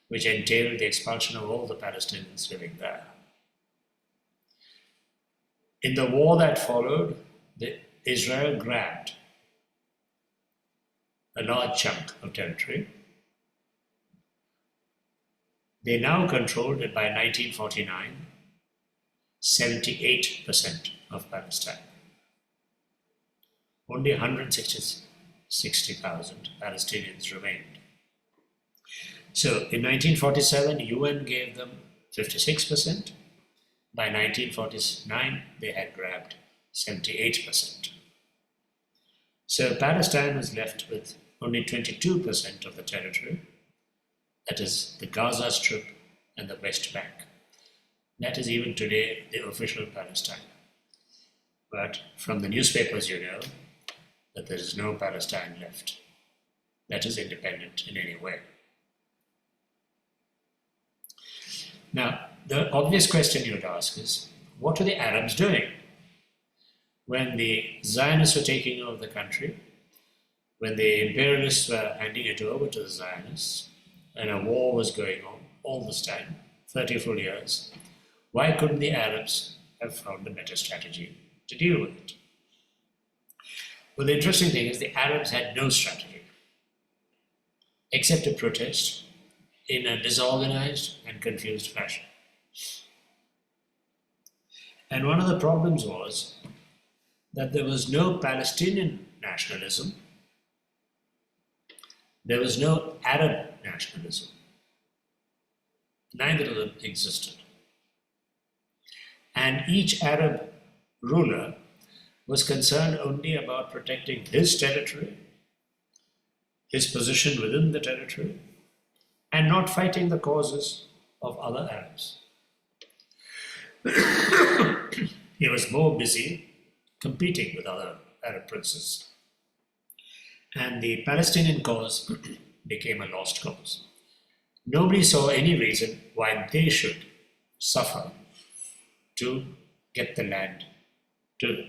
which entailed the expulsion of all the Palestinians living there. In the war that followed, Israel grabbed a large chunk of territory. They now controlled it by 1949, 78% of Palestine. Only 160,000 Palestinians remained. So in 1947, UN gave them 56%. By 1949, they had grabbed 78%. So Palestine was left with only 22% of the territory, that is the Gaza Strip and the West Bank. That is even today the official Palestine. But from the newspapers you know that there is no Palestine left that is independent in any way. Now, the obvious question you would ask is, what are the Arabs doing? When the Zionists were taking over the country, when the imperialists were handing it over to the Zionists, and a war was going on all this time, 30 full years, why couldn't the Arabs have found a better strategy to deal with it? Well, the interesting thing is the Arabs had no strategy except to protest in a disorganized and confused fashion. And one of the problems was that there was no Palestinian nationalism, there was no Arab nationalism. Neither of them existed. And each Arab ruler was concerned only about protecting his territory, his position within the territory, and not fighting the causes of other Arabs. He was more busy competing with other Arab princes. And the Palestinian cause became a lost cause. Nobody saw any reason why they should suffer to get the land, to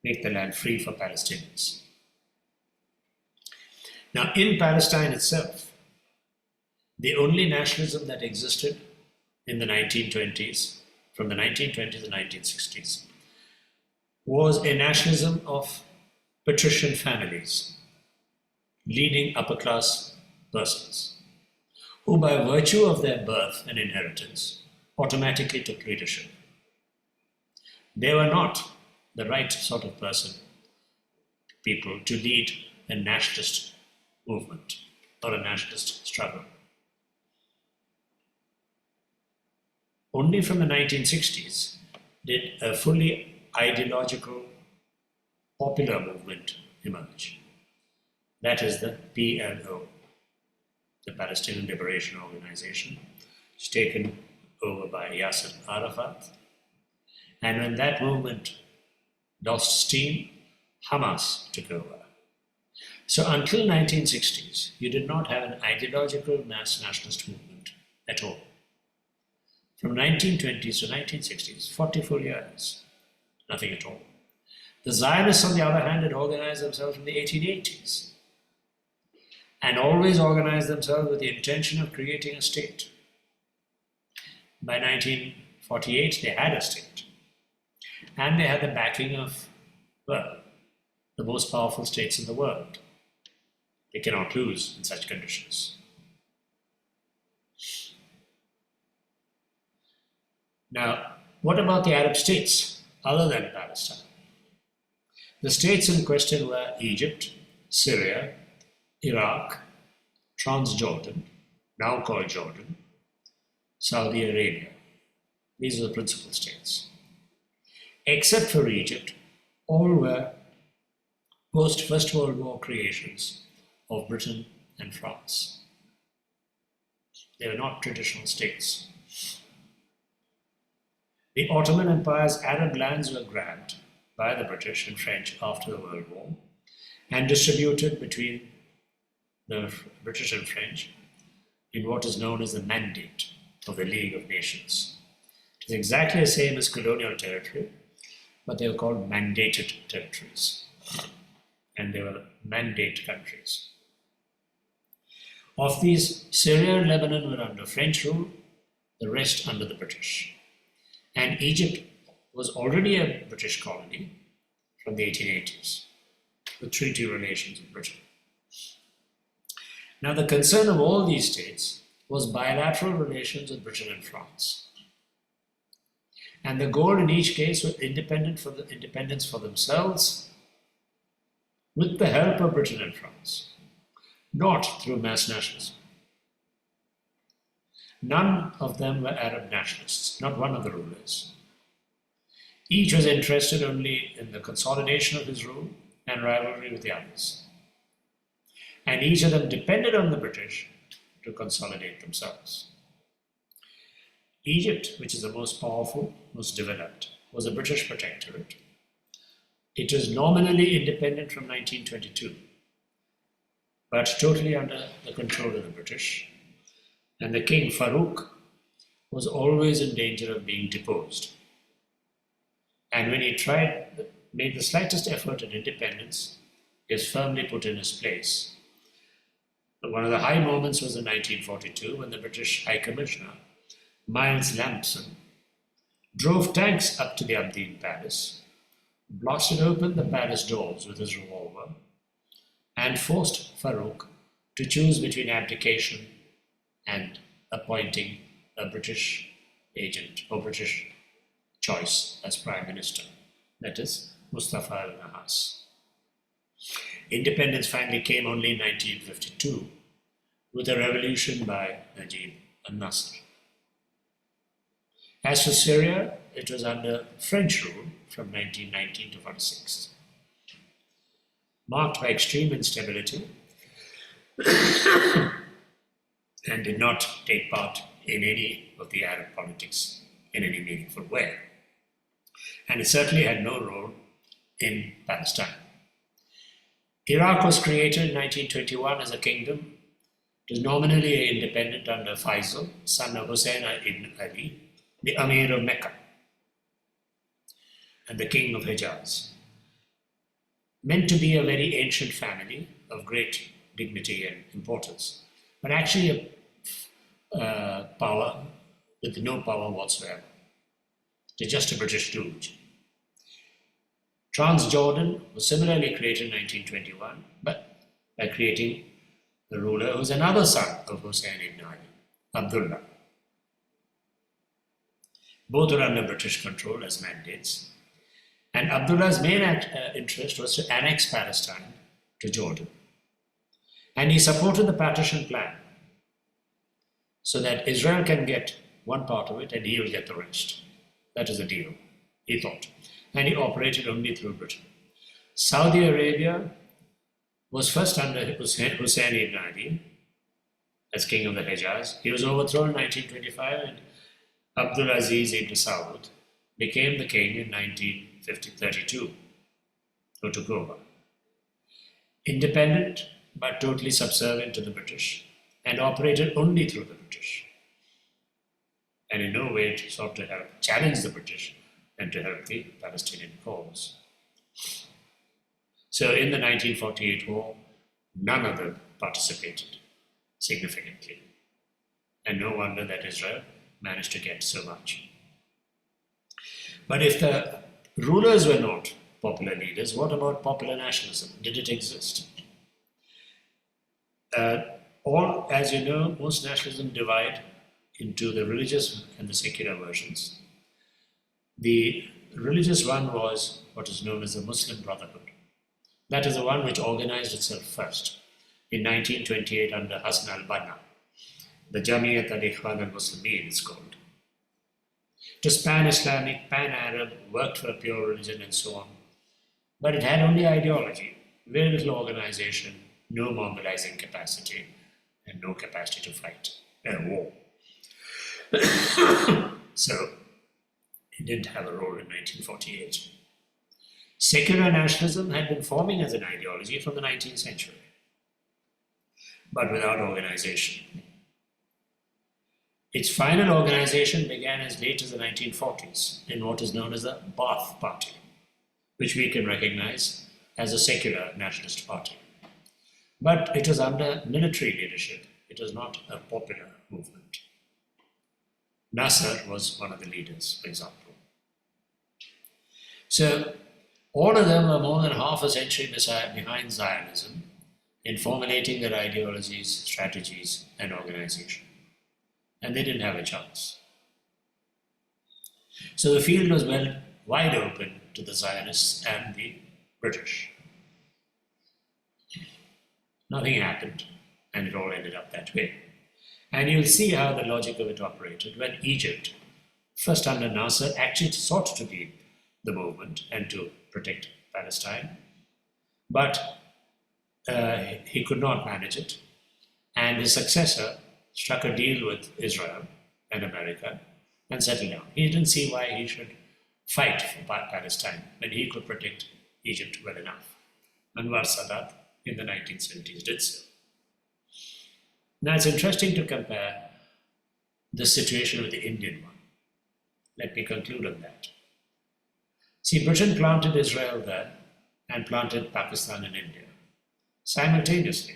make the land free for Palestinians. Now, in Palestine itself, the only nationalism that existed in the 1920s, from the 1920s to 1960s, was a nationalism of patrician families, leading upper class persons, who by virtue of their birth and inheritance automatically took leadership. They were not the right sort of people to lead a nationalist movement or a nationalist struggle. Only from the 1960s did a fully ideological popular movement emerge. That is the PLO, the Palestinian Liberation Organization, which was taken over by Yasser Arafat. And when that movement lost steam, Hamas took over. So until 1960s, you did not have an ideological mass nationalist movement at all. From 1920s to 1960s, 44 years, nothing at all. The Zionists, on the other hand, had organized themselves in the 1880s and always organized themselves with the intention of creating a state. By 1948, they had a state. And they had the backing of, well, the most powerful states in the world. They cannot lose in such conditions. Now, what about the Arab states other than Palestine? The states in question were Egypt, Syria, Iraq, Transjordan, now called Jordan, Saudi Arabia. These are the principal states. Except for Egypt, all were post-First World War creations of Britain and France. They were not traditional states. The Ottoman Empire's Arab lands were grabbed by the British and French after the World War and distributed between the British and French in what is known as the Mandate of the League of Nations. It is exactly the same as colonial territory, but they were called mandated territories, and they were mandate countries. Of these, Syria and Lebanon were under French rule, the rest under the British. And Egypt was already a British colony from the 1880s, with treaty relations with Britain. Now, the concern of all these states was bilateral relations with Britain and France. And the goal in each case was independence for themselves with the help of Britain and France, not through mass nationalism. None of them were Arab nationalists, not one of the rulers. Each was interested only in the consolidation of his rule and rivalry with the others. And each of them depended on the British to consolidate themselves. Egypt, which is the most powerful, most developed, was a British protectorate. It was nominally independent from 1922, but totally under the control of the British. And the King Farouk was always in danger of being deposed. And when he made the slightest effort at independence, he was firmly put in his place. But one of the high moments was in 1942 when the British High Commissioner, Miles Lampson, drove tanks up to the Abdeen Palace, blasted open the palace doors with his revolver, and forced Farouk to choose between abdication and appointing a British agent or British choice as Prime Minister, that is, Mustafa al-Nahas. Independence finally came only in 1952 with a revolution by Najib al-Nasser. As for Syria, it was under French rule from 1919 to 46, marked by extreme instability and did not take part in any of the Arab politics in any meaningful way. And it certainly had no role in Palestine. Iraq was created in 1921 as a kingdom. It was nominally independent under Faisal, son of Hussein ibn Ali, the Amir of Mecca and the king of Hijaz. Meant to be a very ancient family of great dignity and importance, but actually a power with no power whatsoever. They're just a British stooge. Transjordan was similarly created in 1921, but by creating the ruler who was another son of Hussein ibn Ali, Abdullah. Both were under British control as mandates. And Abdullah's main interest was to annex Palestine to Jordan. And he supported the partition plan so that Israel can get one part of it and he will get the rest. That is the deal, he thought. And he operated only through Britain. Saudi Arabia was first under Hussein ibn Ali as king of the Hijaz. He was overthrown in 1925 and Abdulaziz ibn Saud became the king in 1932, who took over. Independent but totally subservient to the British and operated only through the British. And in no way sought to help challenge the British and to help the Palestinian cause. So in the 1948 war, none of them participated significantly. And no wonder that Israel managed to get so much. But if the rulers were not popular leaders, what about popular nationalism? Did it exist? As you know, most nationalism divide into the religious and the secular versions. The religious one was what is known as the Muslim Brotherhood. That is the one which organized itself first in 1928 under Hassan al-Banna. The Jamiat al-Ikhwan al-Muslimin is called. It was pan-Islamic, pan-Arab, worked for a pure religion and so on. But it had only ideology, very little organization, no mobilizing capacity, and no capacity to fight a war. So, it didn't have a role in 1948. Secular nationalism had been forming as an ideology from the 19th century, but without organization. Its final organization began as late as the 1940s in what is known as the Ba'ath Party, which we can recognize as a secular nationalist party. But it was under military leadership. It was not a popular movement. Nasser was one of the leaders, for example. So all of them were more than half a century behind Zionism in formulating their ideologies, strategies, and organization. And they didn't have a chance. So the field was wide open to the Zionists and the British. Nothing happened, and it all ended up that way. And you'll see how the logic of it operated when Egypt, first under Nasser, actually sought to lead the movement and to protect Palestine. But he could not manage it. And his successor struck a deal with Israel and America and settled down. He didn't see why he should fight for Palestine when he could protect Egypt well enough. Anwar Sadat in the 1970s did so. Now it's interesting to compare this situation with the Indian one. Let me conclude on that. See, Britain planted Israel there and planted Pakistan and India simultaneously.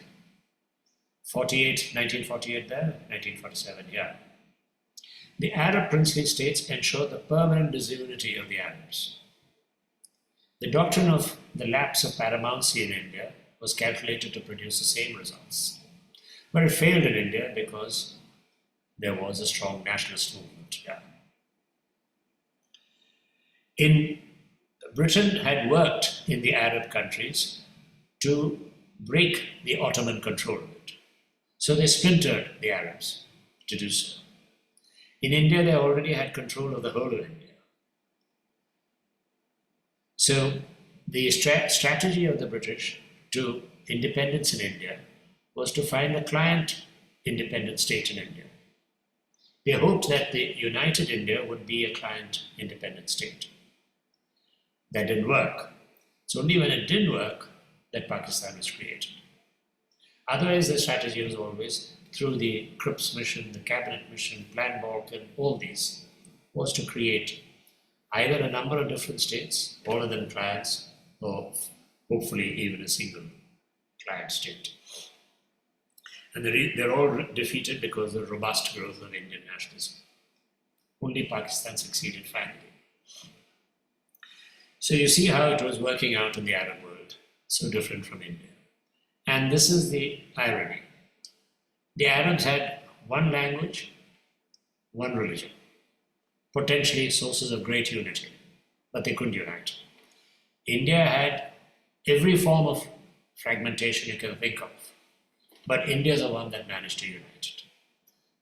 1948 there, 1947 here. The Arab princely states ensured the permanent disunity of the Arabs. The doctrine of the lapse of paramountcy in India was calculated to produce the same results. But it failed in India because there was a strong nationalist movement here. Britain had worked in the Arab countries to break the Ottoman control of it. So they splintered the Arabs to do so. In India, they already had control of the whole of India. So the strategy of the British to independence in India was to find a client independent state in India. They hoped that the united India would be a client independent state. That didn't work. It's only when it did work that Pakistan was created. Otherwise, the strategy was always through the Cripps mission, the Cabinet mission, Plan Balkan, all these, was to create either a number of different states, all of them clients, or hopefully even a single client state. And they're all defeated because of the robust growth of Indian nationalism. Only Pakistan succeeded finally. So you see how it was working out in the Arab world, so different from India. And this is the irony. The Arabs had one language, one religion, potentially sources of great unity, but they couldn't unite. India had every form of fragmentation you can think of, but India is the one that managed to unite it.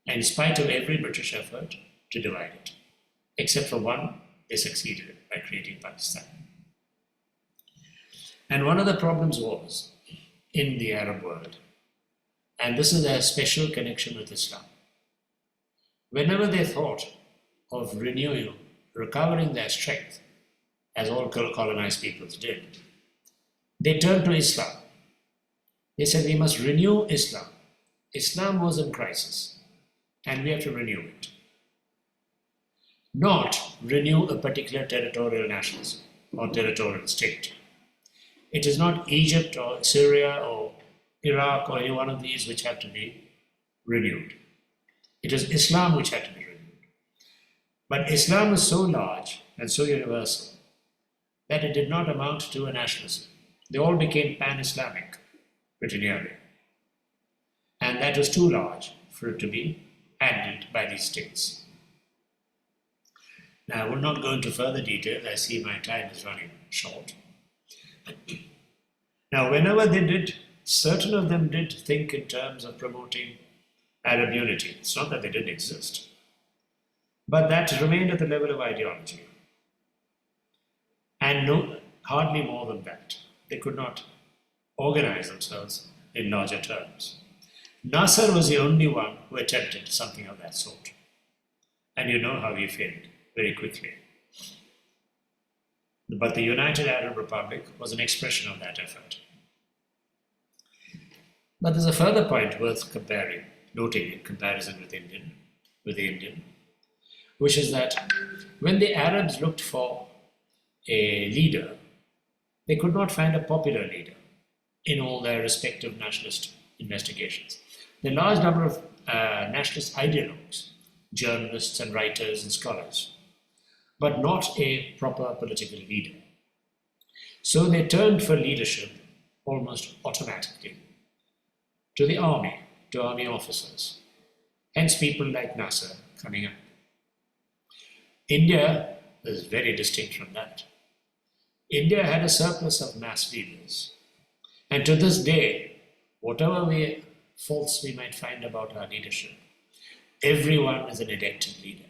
And in spite of every British effort to divide it, except for one, they succeeded by creating Pakistan. And one of the problems was in the Arab world, and this is a special connection with Islam. Whenever they thought of renewing, recovering their strength, as all colonized peoples did, they turned to Islam. They said we must renew Islam. Islam was in crisis, and we have to renew it. Not renew a particular territorial nationalism or territorial state. It is not Egypt or Syria or Iraq or any one of these which have to be renewed. It is Islam which had to be renewed. But Islam was so large and so universal that it did not amount to a nationalism. They all became pan-Islamic pretty nearly. And that was too large for it to be handled by these states. Now, I will not go into further detail. I see my time is running short. Now, whenever they did, certain of them did think in terms of promoting Arab unity. It's not that they didn't exist, but that remained at the level of ideology. And no, hardly more than that. They could not organize themselves in larger terms. Nasser was the only one who attempted something of that sort. And you know how he failed very quickly. But the United Arab Republic was an expression of that effort. But there's a further point worth noting in comparison with the Indian, which is that when the Arabs looked for a leader, they could not find a popular leader in all their respective nationalist investigations. The large number of nationalist ideologues, journalists and writers and scholars, but not a proper political leader. So they turned for leadership almost automatically to the army, to army officers, hence people like Nasser coming up. India is very distinct from that. India had a surplus of mass leaders, and to this day, whatever faults we might find about our leadership, everyone is an elected leader.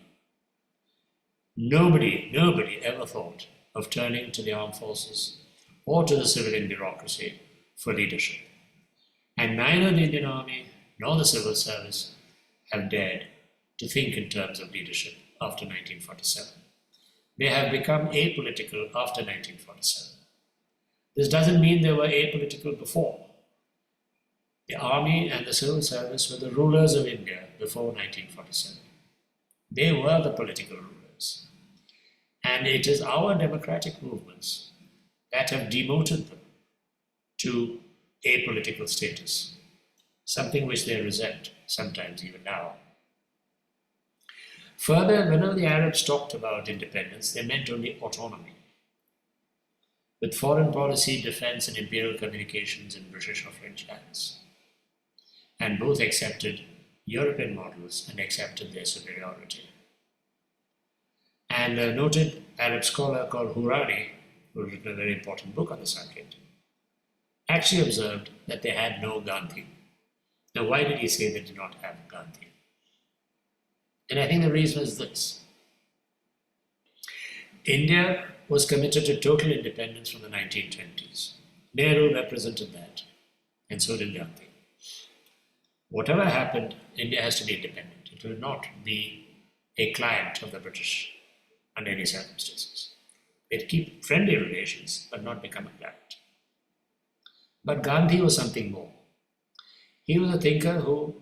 Nobody ever thought of turning to the armed forces or to the civilian bureaucracy for leadership. And neither the Indian Army nor the civil service have dared to think in terms of leadership after 1947. They have become apolitical after 1947. This doesn't mean they were apolitical before. The army and the civil service were the rulers of India before 1947. They were the political rulers. And it is our democratic movements that have demoted them to apolitical status, something which they resent, sometimes even now. Further, whenever the Arabs talked about independence, they meant only autonomy, with foreign policy, defense, and imperial communications in British or French hands. And both accepted European models and accepted their superiority. And a noted Arab scholar called Hurani, who wrote a very important book on the subject, actually observed that they had no Gandhi. Now, why did he say they did not have Gandhi? And I think the reason is this. India was committed to total independence from the 1920s. Nehru represented that, and so did Gandhi. Whatever happened, India has to be independent. It will not be a client of the British under any circumstances. It keep friendly relations, but not become a client. But Gandhi was something more. He was a thinker who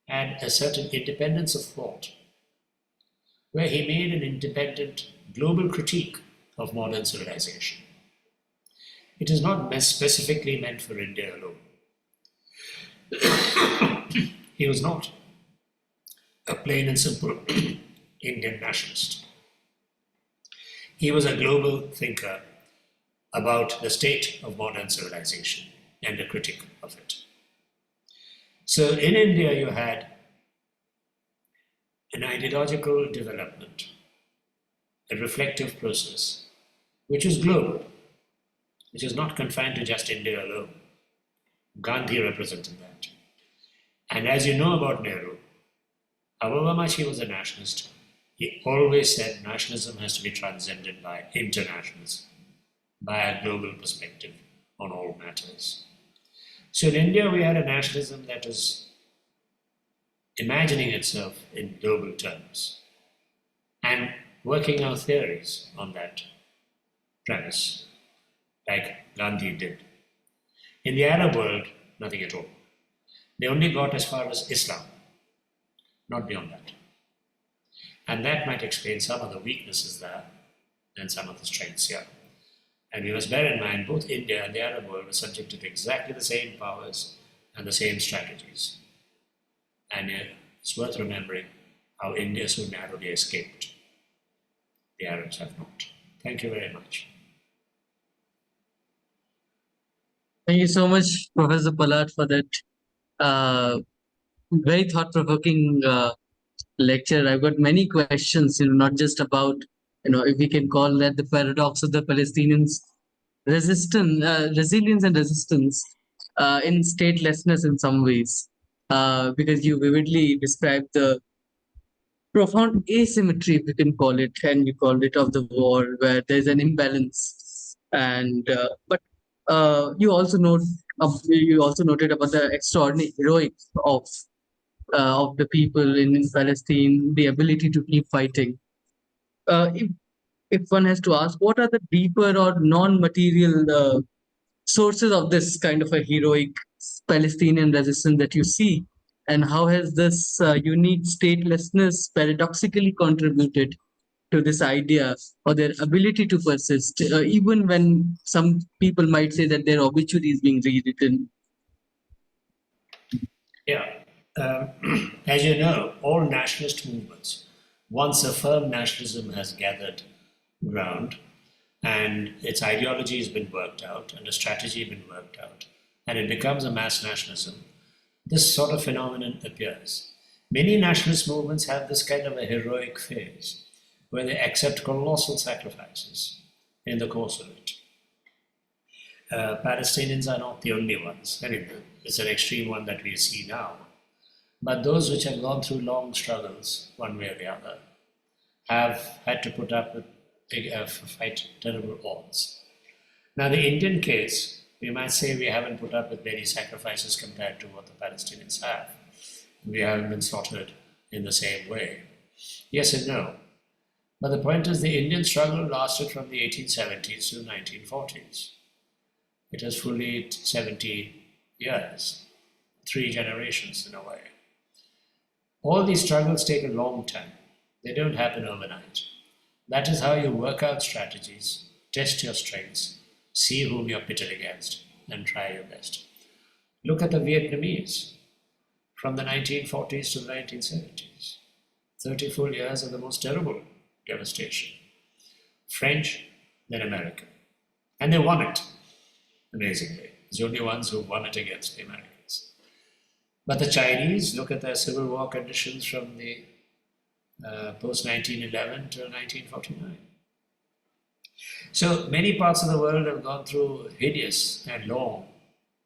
had a certain independence of thought, where he made an independent global critique of modern civilization. It is not specifically meant for India alone. He was not a plain and simple Indian nationalist. He was a global thinker about the state of modern civilization and a critic of it. So in India, you had an ideological development, a reflective process, which is global, which is not confined to just India alone. Gandhi represented that. And as you know about Nehru, however much he was a nationalist, he always said nationalism has to be transcended by internationalism, by a global perspective on all matters. So in India, we had a nationalism that was imagining itself in global terms and working out theories on that premise, like Gandhi did. In the Arab world, nothing at all. They only got as far as Islam, not beyond that. And that might explain some of the weaknesses there and some of the strengths here. And we must bear in mind both India and the Arab world were subjected to exactly the same powers and the same strategies. And it's worth remembering how India so narrowly escaped. The Arabs have not. Thank you very much. Thank you so much, Professor Palat, for that very thought-provoking lecture. I've got many questions, not just about, if we can call that the paradox of the Palestinians' resilience and resistance in statelessness in some ways, because you vividly described the profound asymmetry, if you can call it, and you called it, of the war, where there's an imbalance. And but you also noted about the extraordinary heroics of the people in Palestine, the ability to keep fighting. If one has to ask, what are the deeper or non-material sources of this kind of a heroic Palestinian resistance that you see, and how has this unique statelessness paradoxically contributed to this idea or their ability to persist, even when some people might say that their obituary is being rewritten? Yeah. As you know, all nationalist movements, once a firm nationalism has gathered ground and its ideology has been worked out and a strategy has been worked out, and it becomes a mass nationalism, this sort of phenomenon appears. Many nationalist movements have this kind of a heroic phase where they accept colossal sacrifices in the course of it. Palestinians are not the only ones. I mean, it's an extreme one that we see now. But those which have gone through long struggles, one way or the other, have had to put up with fight terrible odds. Now, the Indian case, we might say we haven't put up with many sacrifices compared to what the Palestinians have. We haven't been slaughtered in the same way. Yes and no. But the point is, the Indian struggle lasted from the 1870s to the 1940s. It has fully 70 years, 3 generations in a way. All these struggles take a long time. They don't happen overnight. That is how you work out strategies, test your strengths, see whom you're pitted against, and try your best. Look at the Vietnamese from the 1940s to the 1970s. 30 full years of the most terrible devastation. French, then American. And they won it, amazingly. It's the only ones who won it against the Americans. But the Chinese, look at their civil war conditions from the post-1911 to 1949. So many parts of the world have gone through hideous and long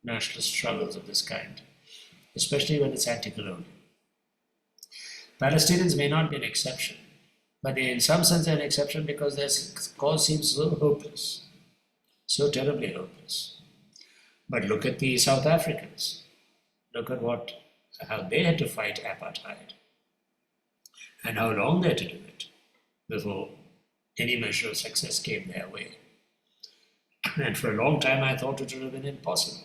nationalist struggles of this kind, especially when it's anti-colonial. Palestinians may not be an exception, but they, in some sense, are an exception because their cause seems so hopeless, so terribly hopeless. But look at the South Africans. Look at how they had to fight apartheid and how long they had to do it before any measure of success came their way. And for a long time, I thought it would have been impossible.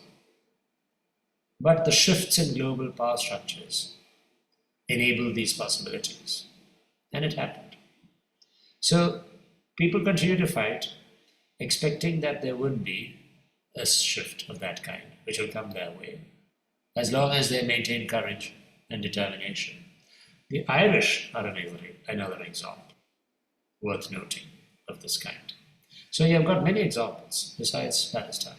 But the shifts in global power structures enabled these possibilities, and it happened. So people continue to fight, expecting that there would be a shift of that kind, which will come their way, as long as they maintain courage and determination. The Irish are another example worth noting of this kind. So you've got many examples besides Palestine.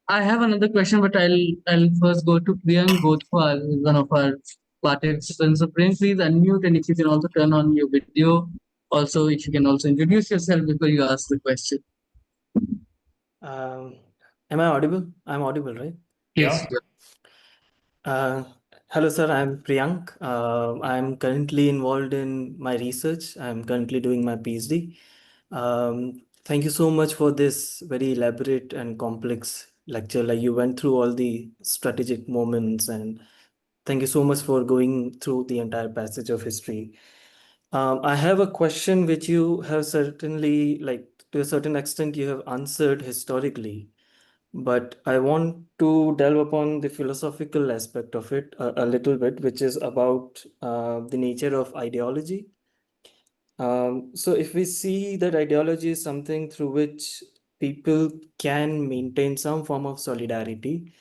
I have another question, but I'll first go to Priyank Godwal, who's one of our participants. So Priyank, please unmute, and if you can also turn on your video. Also, if you can also introduce yourself before you ask the question. Am I audible? I'm audible, right? Yes. Yeah. Hello, sir. I'm Priyank. I'm currently involved in my research. I'm currently doing my PhD. Thank you so much for this very elaborate and complex lecture. Like, you went through all the strategic moments, and thank you so much for going through the entire passage of history. I have a question which you have certainly, like, to a certain extent, you have answered historically. But I want to delve upon the philosophical aspect of it a little bit, which is about the nature of ideology. So if we see that ideology is something through which people can maintain some form of solidarity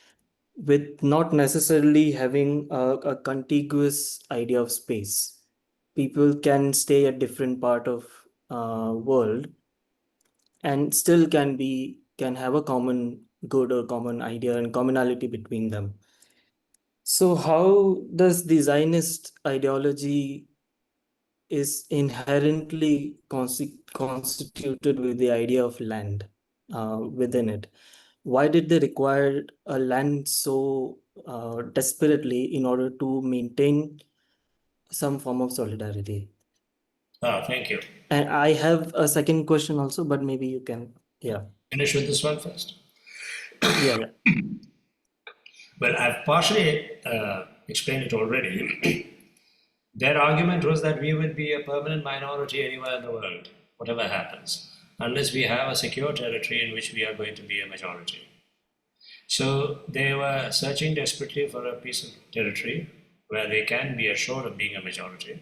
with not necessarily having a contiguous idea of space. People can stay at different part of world and still can have a common good or common idea and commonality between them. So how does the Zionist ideology is inherently constituted with the idea of land within it? Why did they require a land so desperately in order to maintain some form of solidarity? Thank you. And I have a second question also, but maybe you can, yeah. Finish with this one first. Yeah. Well, I've partially explained it already. Their argument was that we would be a permanent minority anywhere in the world, whatever happens, unless we have a secure territory in which we are going to be a majority. So they were searching desperately for a piece of territory where they can be assured of being a majority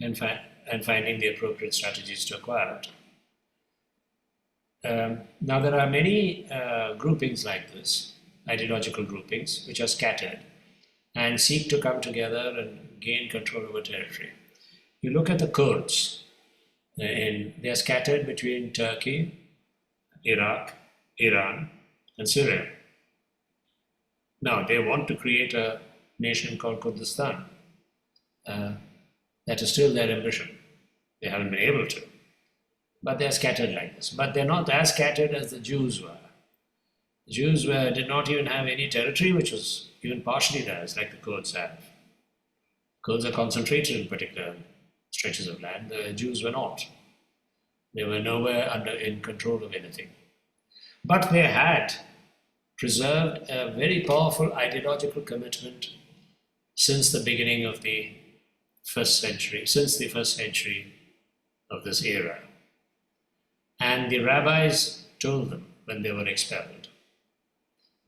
and finding the appropriate strategies to acquire it. Now, there are many groupings like this, ideological groupings, which are scattered and seek to come together and gain control over territory. You look at the Kurds, they're scattered between Turkey, Iraq, Iran, and Syria. Now, they want to create a nation called Kurdistan. That is still their ambition. They haven't been able to. But they're scattered like this. But they're not as scattered as the Jews were. The Jews did not even have any territory which was even partially theirs, like the Kurds have. Kurds are concentrated in particular stretches of land. The Jews were not. They were nowhere in control of anything. But they had preserved a very powerful ideological commitment since the beginning of the first century of this era. And the rabbis told them when they were expelled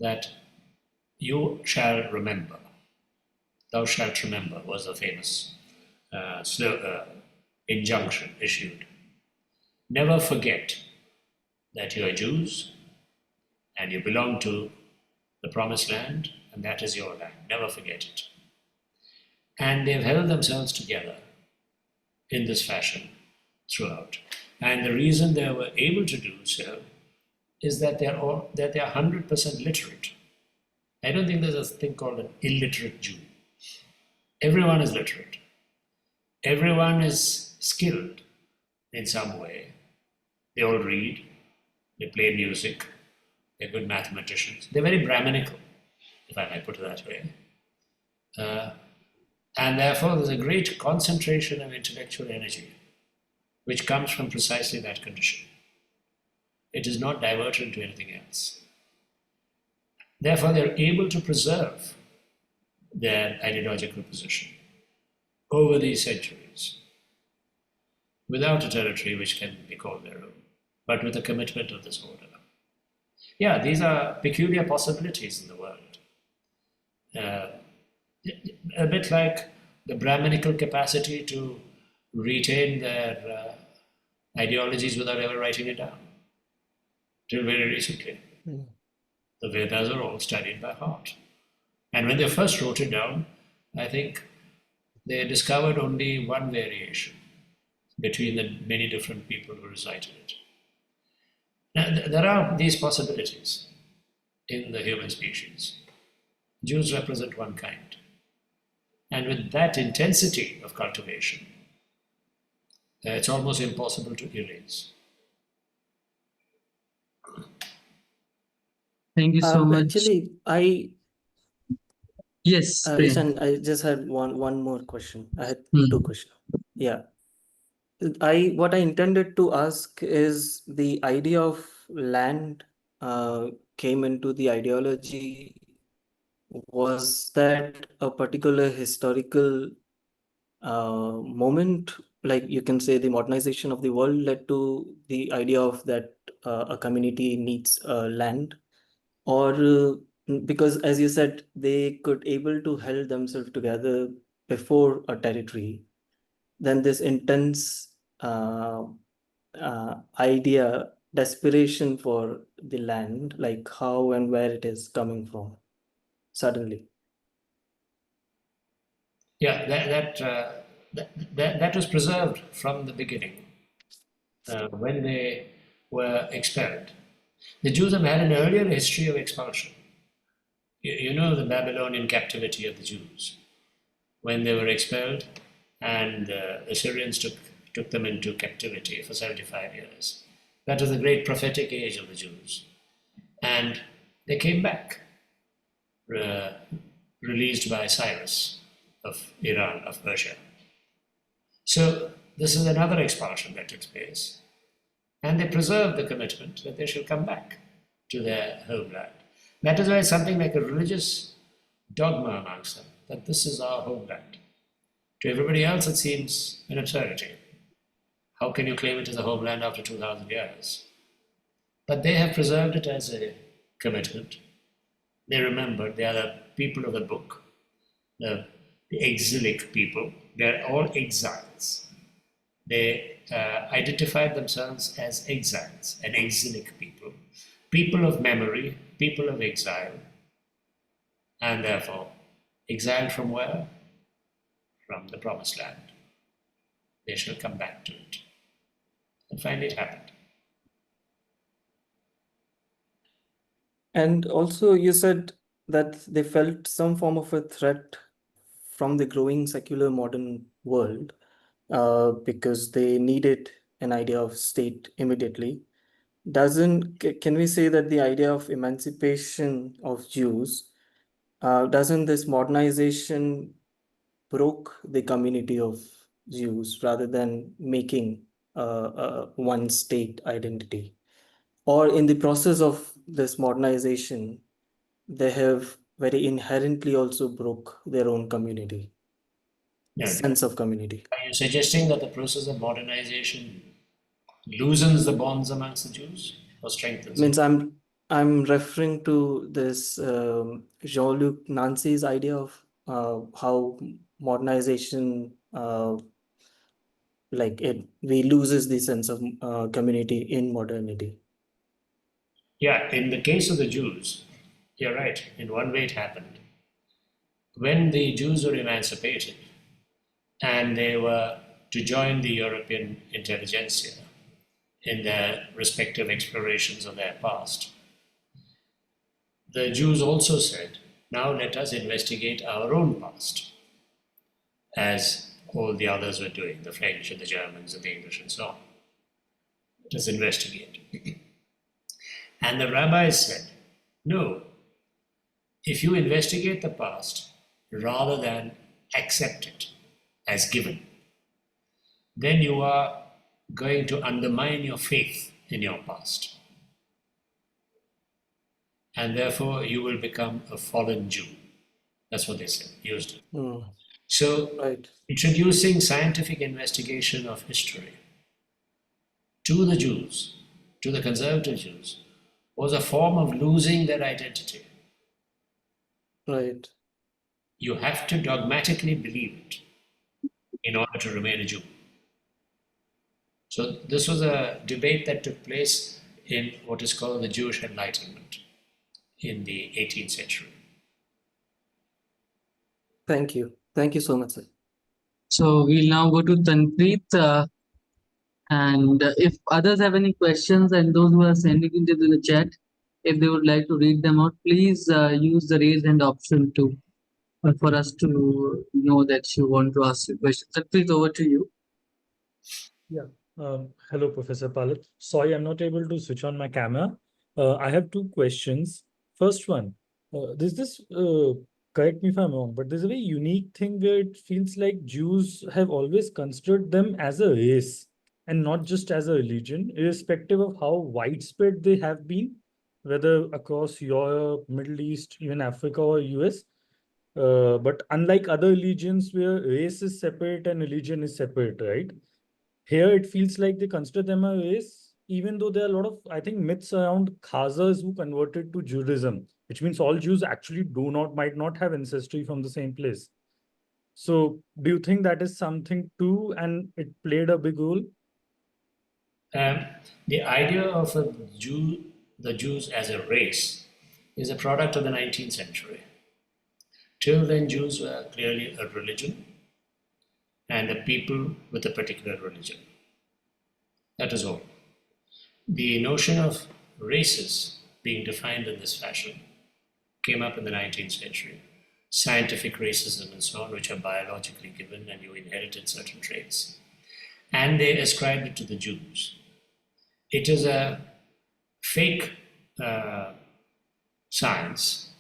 that you shall remember, thou shalt remember was the famous injunction issued. Never forget that you are Jews and you belong to the promised land, and that is your land. Never forget it. And they've held themselves together in this fashion throughout. And the reason they were able to do so is that they're 100% literate. I don't think there's a thing called an illiterate Jew. Everyone is literate. Everyone is skilled in some way. They all read, they play music, they're good mathematicians. They're very Brahminical, if I may put it that way. And therefore, there's a great concentration of intellectual energy, which comes from precisely that condition. It is not diverted into anything else. Therefore, they're able to preserve their ideological position over these centuries without a territory which can be called their own, but with a commitment of this order. Yeah, these are peculiar possibilities in the world. A bit like the Brahminical capacity to retain their ideologies without ever writing it down, till very recently. The Vedas are all studied by heart. And when they first wrote it down, I think they discovered only one variation between the many different people who recited it. Now, there are these possibilities in the human species. Jews represent one kind. And with that intensity of cultivation, it's almost impossible to erase. Thank you so much. Actually, Yes, Priyank. Ishan, I just had one more question. I had Hmm. two questions. Yeah. What I intended to ask is the idea of land came into the ideology. Was that a particular historical moment? Like you can say the modernization of the world led to the idea of that a community needs land, or because as you said, they could able to held themselves together before a territory, then this intense idea, desperation for the land, like how and where it is coming from suddenly. Yeah, that was preserved from the beginning when they were expelled. The Jews have had an earlier history of expulsion. You know the Babylonian captivity of the Jews, when they were expelled and the Assyrians took them into captivity for 75 years. That was the great prophetic age of the Jews. And they came back, released by Cyrus of Iran, of Persia. So this is another expulsion that took place. And they preserved the commitment that they shall come back to their homeland. That is why it's something like a religious dogma amongst them, that this is our homeland. To everybody else, it seems an absurdity. How can you claim it as a homeland after 2,000 years? But they have preserved it as a commitment. They remembered they are the people of the book, the exilic people. They're all exiles. They identified themselves as exiles, an exilic people, people of memory, people of exile, and therefore exiled from where? From the promised land. They shall come back to it. And finally it happened. And also you said that they felt some form of a threat from the growing secular modern world because they needed an idea of state immediately. Can we say that the idea of emancipation of Jews, doesn't this modernization broke the community of Jews rather than making one state identity? Or in the process of this modernization, they have very inherently also broke their own community, No, sense of community. are you suggesting that the process of modernization loosens the bonds amongst the Jews or strengthens Means it? I'm referring to this Jean-Luc Nancy's idea of how modernization like we loses the sense of community in modernity. Yeah, in the case of the Jews, you're right. In one way it happened. When the Jews were emancipated and they were to join the European intelligentsia in their respective explorations of their past, the Jews also said, now let us investigate our own past, as all the others were doing, the French and the Germans and the English and so on. Let us investigate. And the rabbis said, no, if you investigate the past rather than accept it as given, then you are going to undermine your faith in your past. And therefore, you will become a fallen Jew. That's what they said, used it. Mm. So, Right. introducing scientific investigation of history to the Jews, to the conservative Jews, was a form of losing their identity. Right. You have to dogmatically believe it in order to remain a Jew. So, this was a debate that took place in what is called the Jewish Enlightenment in the 18th century. Thank you. Thank you so much, sir. So we'll now go to Tanpreet. And if others have any questions and those who are sending into the chat, if they would like to read them out, please use the raise hand option to for us to know that you want to ask a question. Tanpreet, over to you. Yeah. Hello, Professor Palat. Sorry, I'm not able to switch on my camera. I have two questions. First one, correct me if I'm wrong, but there's a very unique thing where it feels like Jews have always considered them as a race and not just as a religion, irrespective of how widespread they have been, whether across Europe, Middle East, even Africa or US. But unlike other religions where race is separate and religion is separate, right? Here it feels like they consider them a race, even though there are a lot of, I think, myths around Khazars who converted to Judaism, which means all Jews actually might not have ancestry from the same place. So do you think that is something too, and it played a big role? The idea of the Jews as a race is a product of the 19th century. Till then, Jews were clearly a religion and a people with a particular religion. That is all. The notion of races being defined in this fashion came up in the 19th century. Scientific racism and so on, which are biologically given and you inherited certain traits. And they ascribed it to the Jews. It is a fake science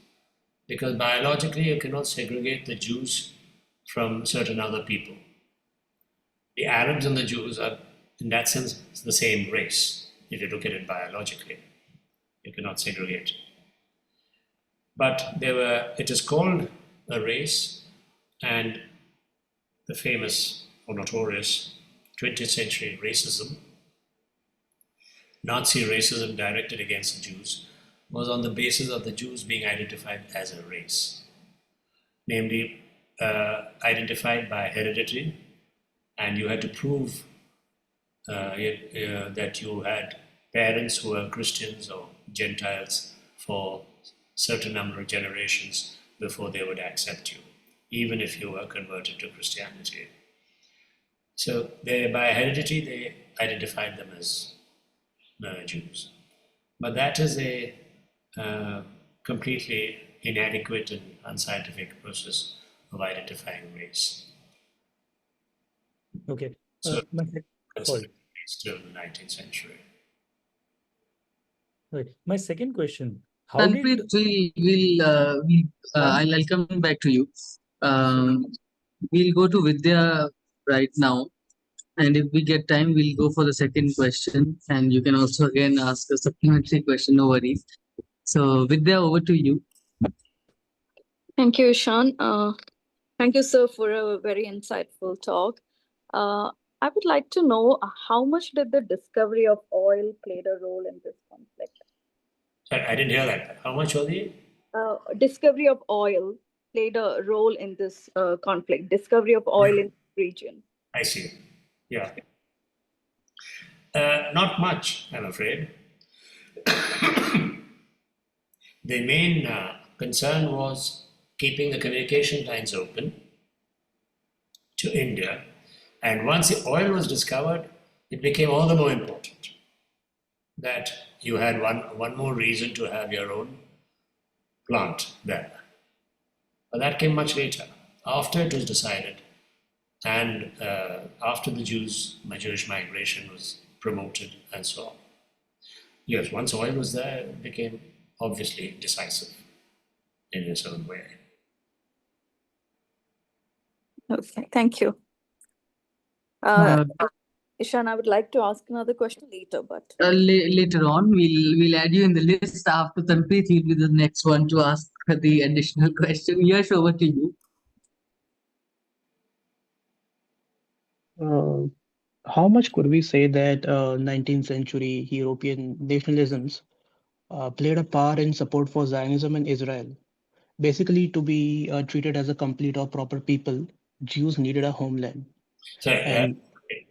because biologically you cannot segregate the Jews from certain other people. The Arabs and the Jews are, in that sense, the same race. If you look at it biologically, you cannot segregate. But it is called a race, and the famous or notorious 20th century racism, Nazi racism directed against the Jews, was on the basis of the Jews being identified as a race, namely identified by heredity, and you had to prove that you had parents who were Christians or Gentiles for a certain number of generations before they would accept you, even if you were converted to Christianity. So by heredity, they identified them as Jews. But that is a completely inadequate and unscientific process of identifying race. Okay. So Sorry. still in the 19th century. Right. My second question, how Tanpreet, I'll come back to you. We'll go to Vidya right now. And if we get time, we'll go for the second question. And you can also again ask a supplementary question, no worries. So Vidya, over to you. Thank you, Ishan. Thank you, sir, for a very insightful talk. I would like to know how much did the discovery of oil played a role in this conflict? Sorry, I didn't hear that. How much was the discovery of oil played a role in this conflict? Discovery of oil in the region. I see. Yeah. Not much, I'm afraid. The main concern was keeping the communication lines open to India. And once the oil was discovered, it became all the more important that you had one more reason to have your own plant there. But that came much later, after it was decided, and after the Jewish migration was promoted and so on. Yes, once oil was there, it became obviously decisive in its own way. Okay, thank you. Uh, Ishan, I would like to ask another question later, but Later on, we'll add you in the list after Tanpreet. He'll be the next one to ask the additional question. Yash, over to you. How much could we say that 19th century European nationalisms played a part in support for Zionism in Israel? Basically, to be treated as a complete or proper people, Jews needed a homeland. Sorry, And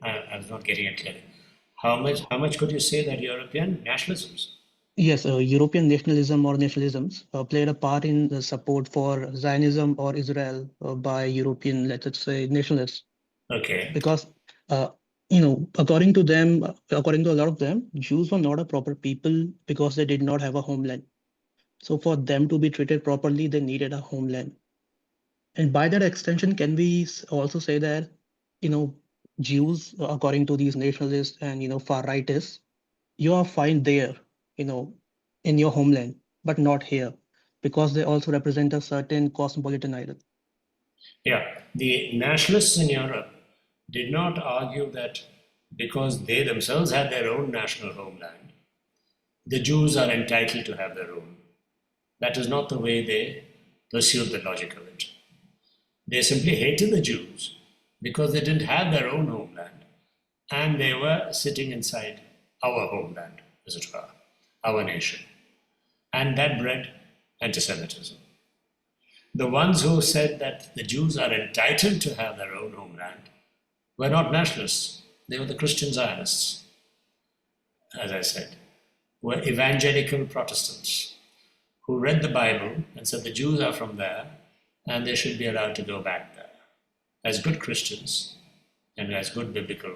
I was not getting it clearly. How much could you say that European nationalisms? yes, European nationalism or nationalisms played a part in the support for Zionism or Israel by European, let's say, nationalists. Okay. Because, uh, you know, according to them, according to a lot of them, Jews were not a proper people because they did not have a homeland. So for them to be treated properly, they needed a homeland. And by that extension, can we also say that, you know, Jews, according to these nationalists and, you know, far rightists, you are fine there, you know, in your homeland, but not here, because they also represent a certain cosmopolitan idol. Yeah, the nationalists in Europe did not argue that because they themselves had their own national homeland, the Jews are entitled to have their own. That is not the way they pursued the logic of it. They simply hated the Jews because they didn't have their own homeland and they were sitting inside our homeland, as it were, our nation. And that bred anti Semitism. The ones who said that the Jews are entitled to have their own homeland were not nationalists, they were the Christian Zionists, as I said, were evangelical Protestants who read the Bible and said the Jews are from there and they should be allowed to go back there. As good Christians and as good biblical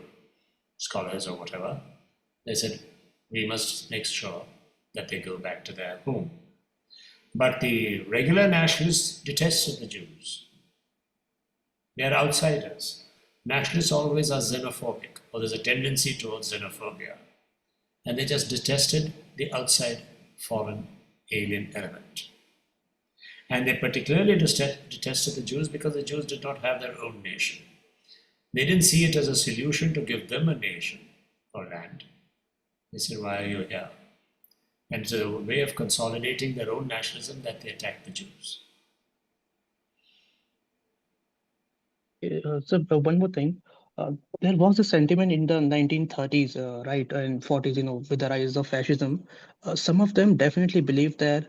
scholars or whatever, they said we must make sure that they go back to their home. But the regular nationalists detested the Jews. They are outsiders. Nationalists always are xenophobic, or there's a tendency towards xenophobia. And they just detested the outside foreign alien element. And they particularly detested the Jews because the Jews did not have their own nation. They didn't see it as a solution to give them a nation or land. They said, why are you here? And it's a way of consolidating their own nationalism that they attacked the Jews. One more thing. There was a sentiment in the 1930s, right, and 40s, you know, with the rise of fascism. Some of them definitely believed that,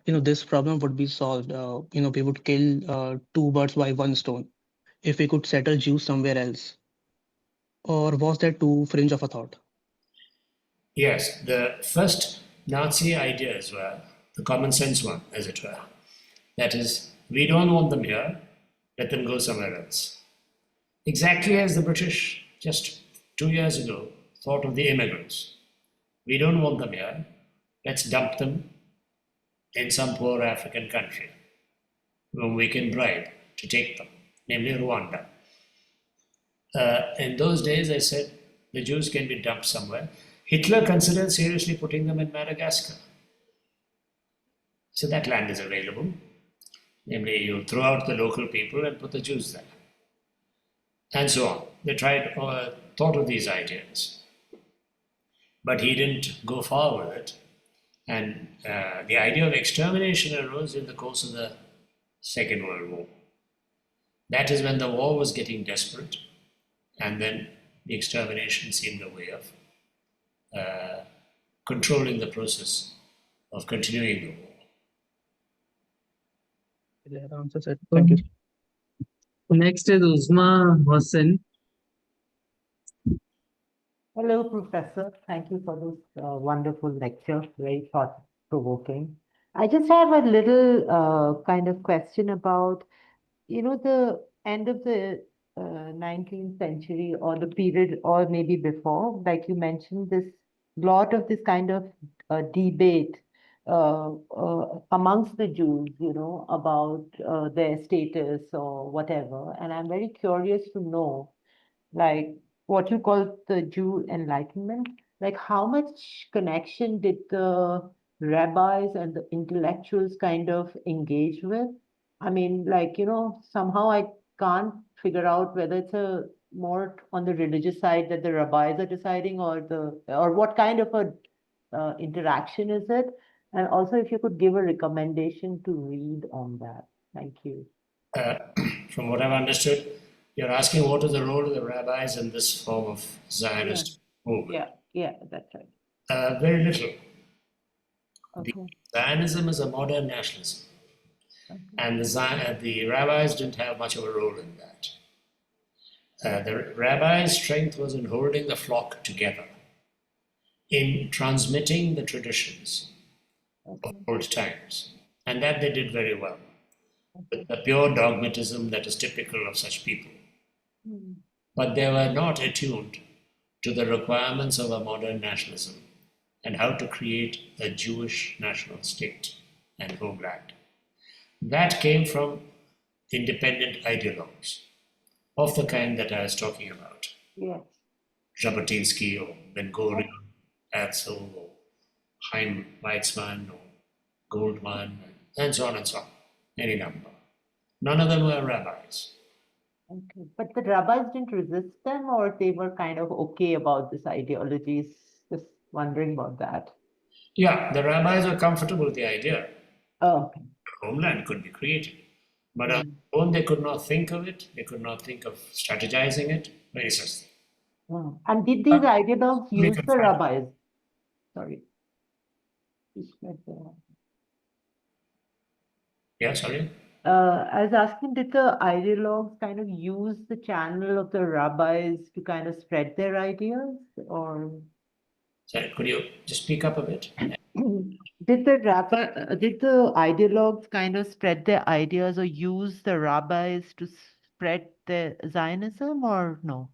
you know, this problem would be solved. You know, we would kill two birds by one stone if we could settle Jews somewhere else. Or was that too fringe of a thought? Yes, the first Nazi ideas were the common sense one, as it were. That is, we don't want them here, let them go somewhere else. Exactly as the British just 2 years ago thought of the immigrants. We don't want them here, let's dump them in some poor African country whom we can bribe to take them, namely Rwanda. In those days, I said the Jews can be dumped somewhere. Hitler considered seriously putting them in Madagascar. So that land is available. Namely, you throw out the local people and put the Jews there. And so on. They thought of these ideas. But he didn't go far with it. And the idea of extermination arose in the course of the Second World War. That is when the war was getting desperate. And then the extermination seemed a way of controlling the process of continuing the war. That answers it. Thank you. Next is Uzma Hossain. Hello, Professor. Thank you for this wonderful lecture, very thought-provoking. I just have a little kind of question about, the end of the 19th century or the period or maybe before, like you mentioned, this lot of this kind of debate amongst the Jews, about their status or whatever. And I'm very curious to know, like what you call the Jew Enlightenment, like how much connection did the rabbis and the intellectuals kind of engage with? I mean, like, somehow I can't figure out whether it's a more on the religious side that the rabbis are deciding, or what kind of a interaction is it? And also, if you could give a recommendation to read on that. Thank you. From what I've understood, you're asking what is the role of the rabbis in this form of Zionist movement. Yeah, that's right. Very little. Okay. Zionism is a modern nationalism, and the rabbis didn't have much of a role in that. The rabbi's strength was in holding the flock together, in transmitting the traditions of old times, and that they did very well, with the pure dogmatism that is typical of such people. But they were not attuned to the requirements of a modern nationalism and how to create a Jewish national state and homeland. That came from independent ideologues of the kind that I was talking about. Yes. Jabotinsky or Ben-Gurion, Herzl or Chaim Weizmann or Goldman, and so on and so on, any number. None of them were rabbis. Okay. But the rabbis didn't resist them, or they were kind of okay about this ideologies? Just wondering about that. Yeah, the rabbis were comfortable with the idea. Oh, okay. A homeland could be created. But on their own, they could not think of it. They could not think of strategizing it. Very such. And did these ideologues we use can the find- rabbis? Sorry. Yeah, sorry. I was asking, did the ideologues kind of use the channel of the rabbis to kind of spread their ideas, or Sorry, could you just speak up a bit? did the ideologues kind of spread their ideas or use the rabbis to spread the Zionism, or no?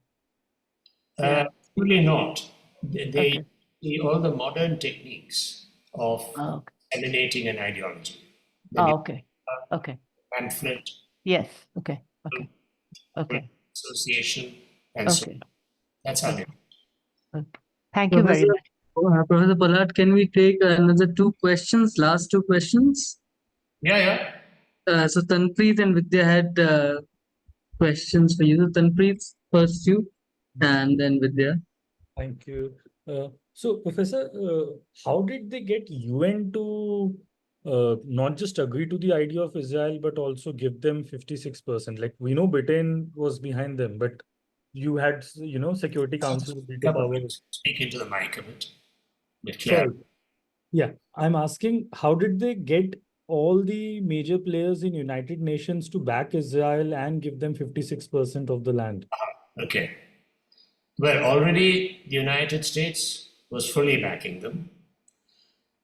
Really not. They Okay. see all the modern techniques of Oh, okay. eliminating an ideology. Oh, okay. Okay. Pamphlet, Yes. Okay. Okay. Okay. association, and so Okay. on. That's how they. Thank you very much. Professor Palat, can we take another two questions, last two questions? Yeah. So Tanpreet and Vidya had questions for you. So Tanpreet, first you, and then Vidya. Thank you. So, Professor, how did they get UN to not just agree to the idea of Israel, but also give them 56%? Like, we know Britain was behind them, but you had, Security Council veto power. Speak into the mic a bit. Sorry. Yeah, I'm asking, how did they get all the major players in United Nations to back Israel and give them 56% of the land? Okay. Well, already the United States was fully backing them.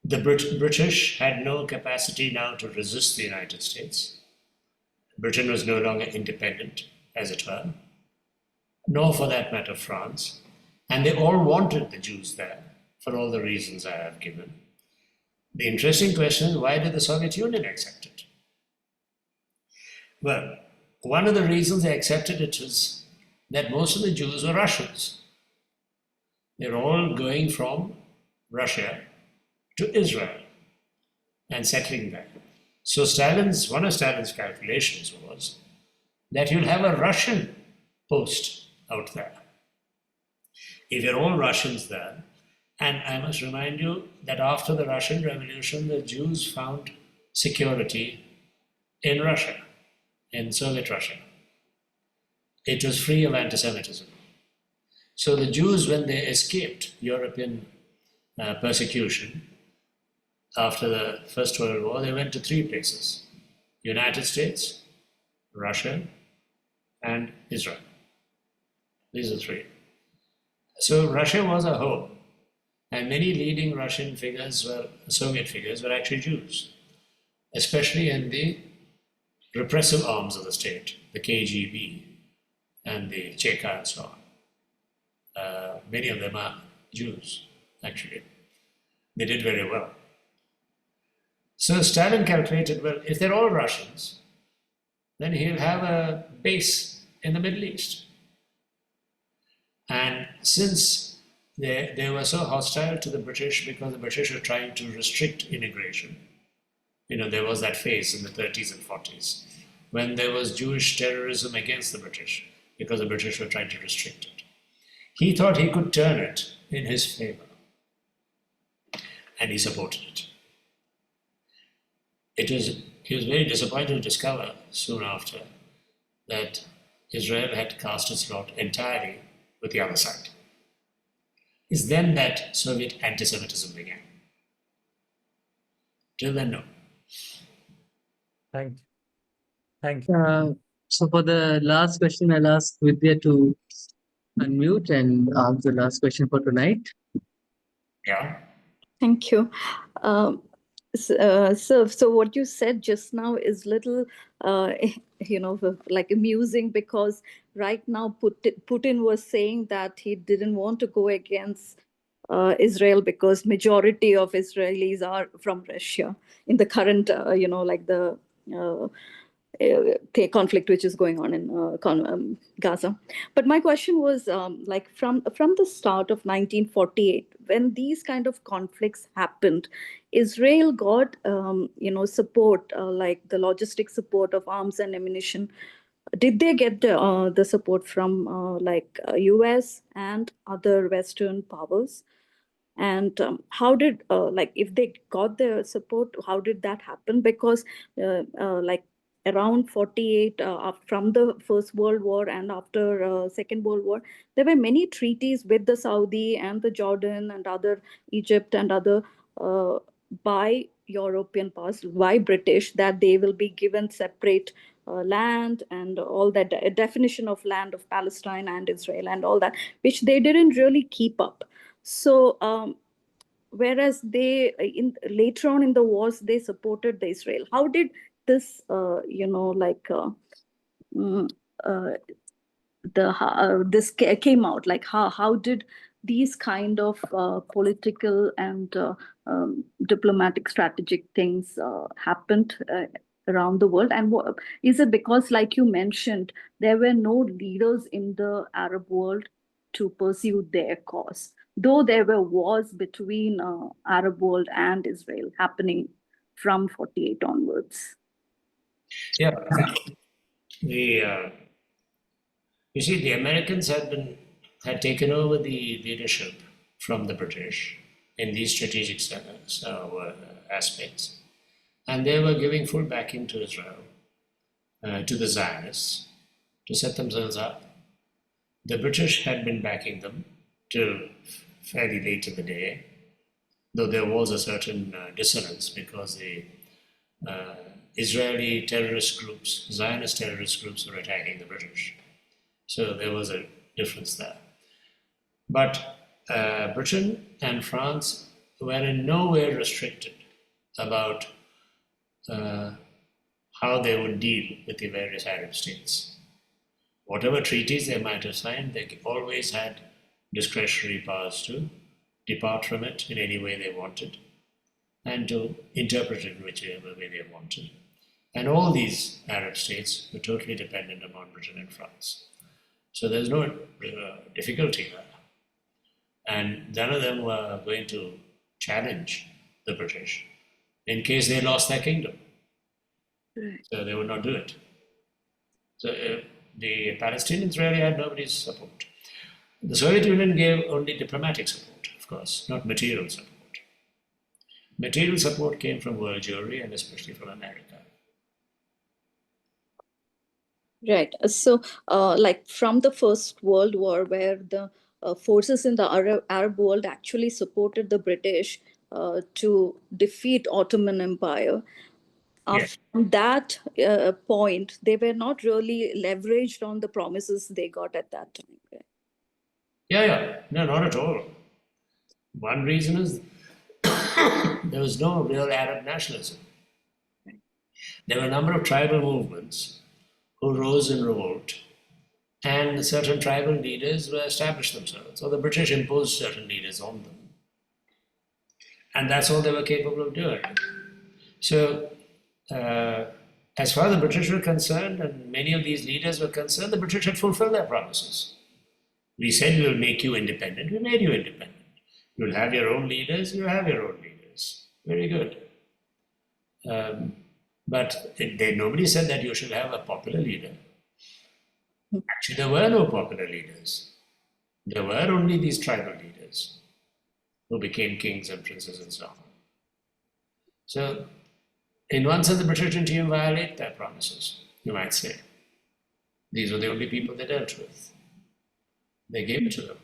The British had no capacity now to resist the United States. Britain was no longer independent, as it were, nor for that matter France. And they all wanted the Jews there for all the reasons I have given. The interesting question is, why did the Soviet Union accept it? Well, one of the reasons they accepted it is that most of the Jews were Russians. They're all going from Russia to Israel and settling there. So one of Stalin's calculations was that you'll have a Russian post out there. If you're all Russians there, and I must remind you that after the Russian Revolution, the Jews found security in Russia, in Soviet Russia. It was free of anti-Semitism. So the Jews, when they escaped European persecution after the First World War, they went to three places: United States, Russia, and Israel. These are three. So Russia was a home, and many leading Russian figures Soviet figures were actually Jews, especially in the repressive arms of the state, the KGB and the Cheka and so on. Many of them are Jews, actually. They did very well. So Stalin calculated, well, if they're all Russians, then he'll have a base in the Middle East. And since they were so hostile to the British because the British were trying to restrict immigration, there was that phase in the 30s and 40s when there was Jewish terrorism against the British, because the British were trying to restrict it. He thought he could turn it in his favor, and he supported it. He was very disappointed to discover soon after that Israel had cast its lot entirely with the other side. It's then that Soviet anti-Semitism began. Till then, no. Thank you. Thank you. So for the last question, I'll ask Vidya to unmute and ask the last question for tonight. Yeah. Thank you. So what you said just now is little, like amusing, because right now Putin was saying that he didn't want to go against Israel because majority of Israelis are from Russia in the current, conflict which is going on in Gaza. But my question was, from the start of 1948, when these kind of conflicts happened, Israel got support, like the logistic support of arms and ammunition. Did they get the support from US and other Western powers? And how did if they got the support, how did that happen? Because around 48, from the First World War and after Second World War, there were many treaties with the Saudi and the Jordan and other Egypt and other by European powers, by British, that they will be given separate land and all that definition of land of Palestine and Israel and all that, which they didn't really keep up. So whereas they later on in the wars they supported the Israel. How did this this came out? Like how did these kind of political and diplomatic strategic things happened around the world? And is it because, like you mentioned, there were no leaders in the Arab world to pursue their cause, though there were wars between Arab world and Israel happening from 48 onwards? Yeah. You see, the Americans had taken over the leadership from the British in these strategic aspects, and they were giving full backing to Israel, to the Zionists, to set themselves up. The British had been backing them till fairly late in the day, though there was a certain dissonance because the Israeli terrorist groups, Zionist terrorist groups, were attacking the British. So there was a difference there. But Britain and France were in no way restricted about how they would deal with the various Arab states. Whatever treaties they might have signed, they always had discretionary powers to depart from it in any way they wanted and to interpret it in whichever way they wanted. And all these Arab states were totally dependent upon Britain and France. So there's no difficulty there. And none of them were going to challenge the British in case they lost their kingdom. So they would not do it. So the Palestinians really had nobody's support. The Soviet Union gave only diplomatic support, of course, not material support. Material support came from world Jewry and especially from America. Right. So, from the First World War, where the forces in the Arab world actually supported the British to defeat Ottoman Empire. Yes. From that point, they were not really leveraged on the promises they got at that time. Right? Yeah. No, not at all. One reason is there was no real Arab nationalism. There were a number of tribal movements who rose in revolt, and certain tribal leaders were established themselves, or the British imposed certain leaders on them. And that's all they were capable of doing. So, as far as the British were concerned, and many of these leaders were concerned, the British had fulfilled their promises. We said we will make you independent, we made you independent. You'll have your own leaders, you have your own leaders. Very good. But nobody said that you should have a popular leader. Actually, there were no popular leaders. There were only these tribal leaders who became kings and princes and so on. So, in one sense, the British didn't even violate their promises, you might say. These were the only people they dealt with. They gave it to them.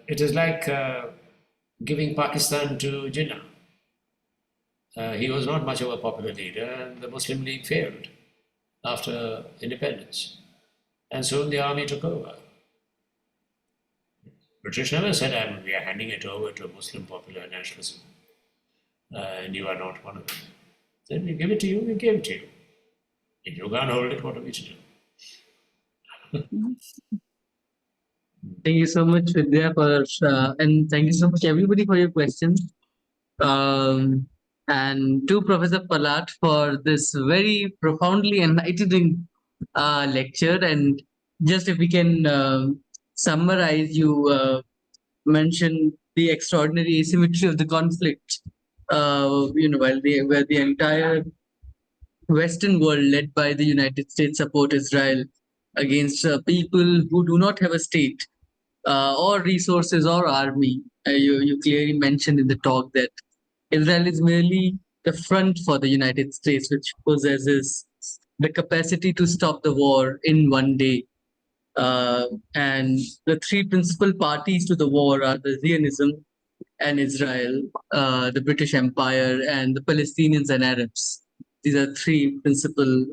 It is like giving Pakistan to Jinnah. He was not much of a popular leader, and the Muslim League failed after independence. And soon the army took over. British never said, we are handing it over to Muslim popular nationalism, and you are not one of them. Then we give it to you, we give it to you. If you can't hold it, what are we to do? Thank you so much, Vidya, and thank you so much, everybody, for your questions. And to Professor Palat for this very profoundly enlightening lecture. And just if we can summarize, you mentioned the extraordinary asymmetry of the conflict. While where the entire Western world, led by the United States, support Israel against people who do not have a state or resources or army. You clearly mentioned in the talk that Israel is merely the front for the United States, which possesses the capacity to stop the war in one day. And the three principal parties to the war are the Zionism and Israel, the British Empire, and the Palestinians and Arabs. These are three principal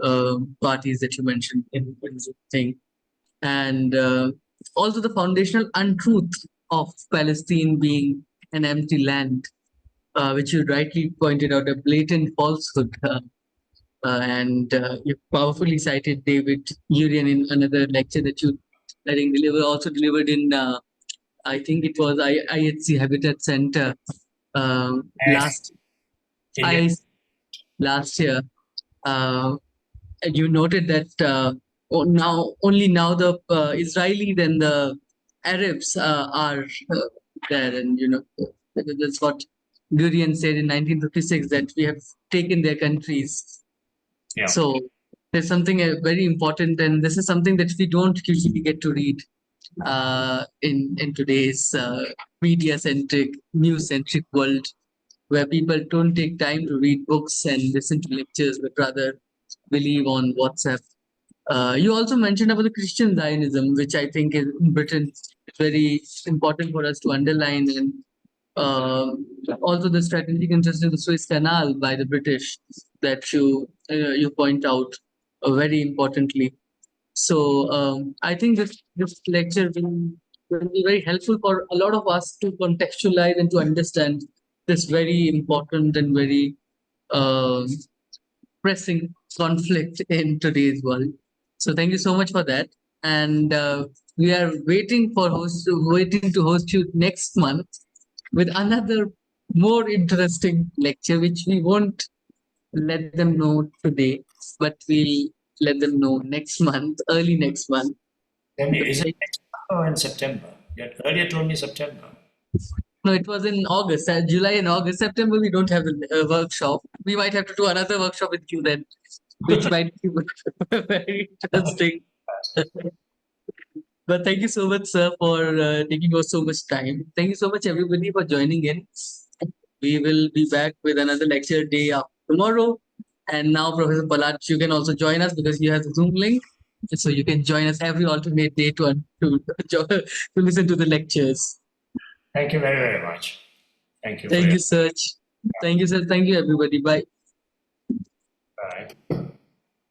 parties that you mentioned in the thing. And also the foundational untruth of Palestine being an empty land, which you rightly pointed out, a blatant falsehood. And you powerfully cited David Urian in another lecture that you, I think, also delivered in, I think it was IHC Habitat Center last year. And you noted that only now the Israelis and the Arabs are there, and that's what Gurian said in 1956, that we have taken their countries. Yeah. So there's something very important, and this is something that we don't usually get to read in today's media-centric, news-centric world, where people don't take time to read books and listen to lectures, but rather believe on WhatsApp. You also mentioned about the Christian Zionism, which I think in Britain is very important for us to underline, and also the strategic interest in the Suez Canal by the British that you point out very importantly. So I think this lecture will be very helpful for a lot of us to contextualize and to understand this very important and very pressing conflict in today's world. So thank you so much for that. And we are waiting to host you next month with another more interesting lecture, which we won't let them know today, but we'll let them know next month, early next month. Then is it next month or in September? You had earlier told me September. No, it was in August, July and August. September, we don't have a workshop. We might have to do another workshop with you then, which might be very interesting. But thank you so much, sir, for taking us so much time. Thank you so much, everybody, for joining in. We will be back with another lecture day after tomorrow. And now, Professor Palat, you can also join us because you have the Zoom link. So you can join us every alternate day to listen to the lectures. Thank you very, very much. Thank you. Thank you, sir. Thank you, sir. Thank you, everybody. Bye. Bye.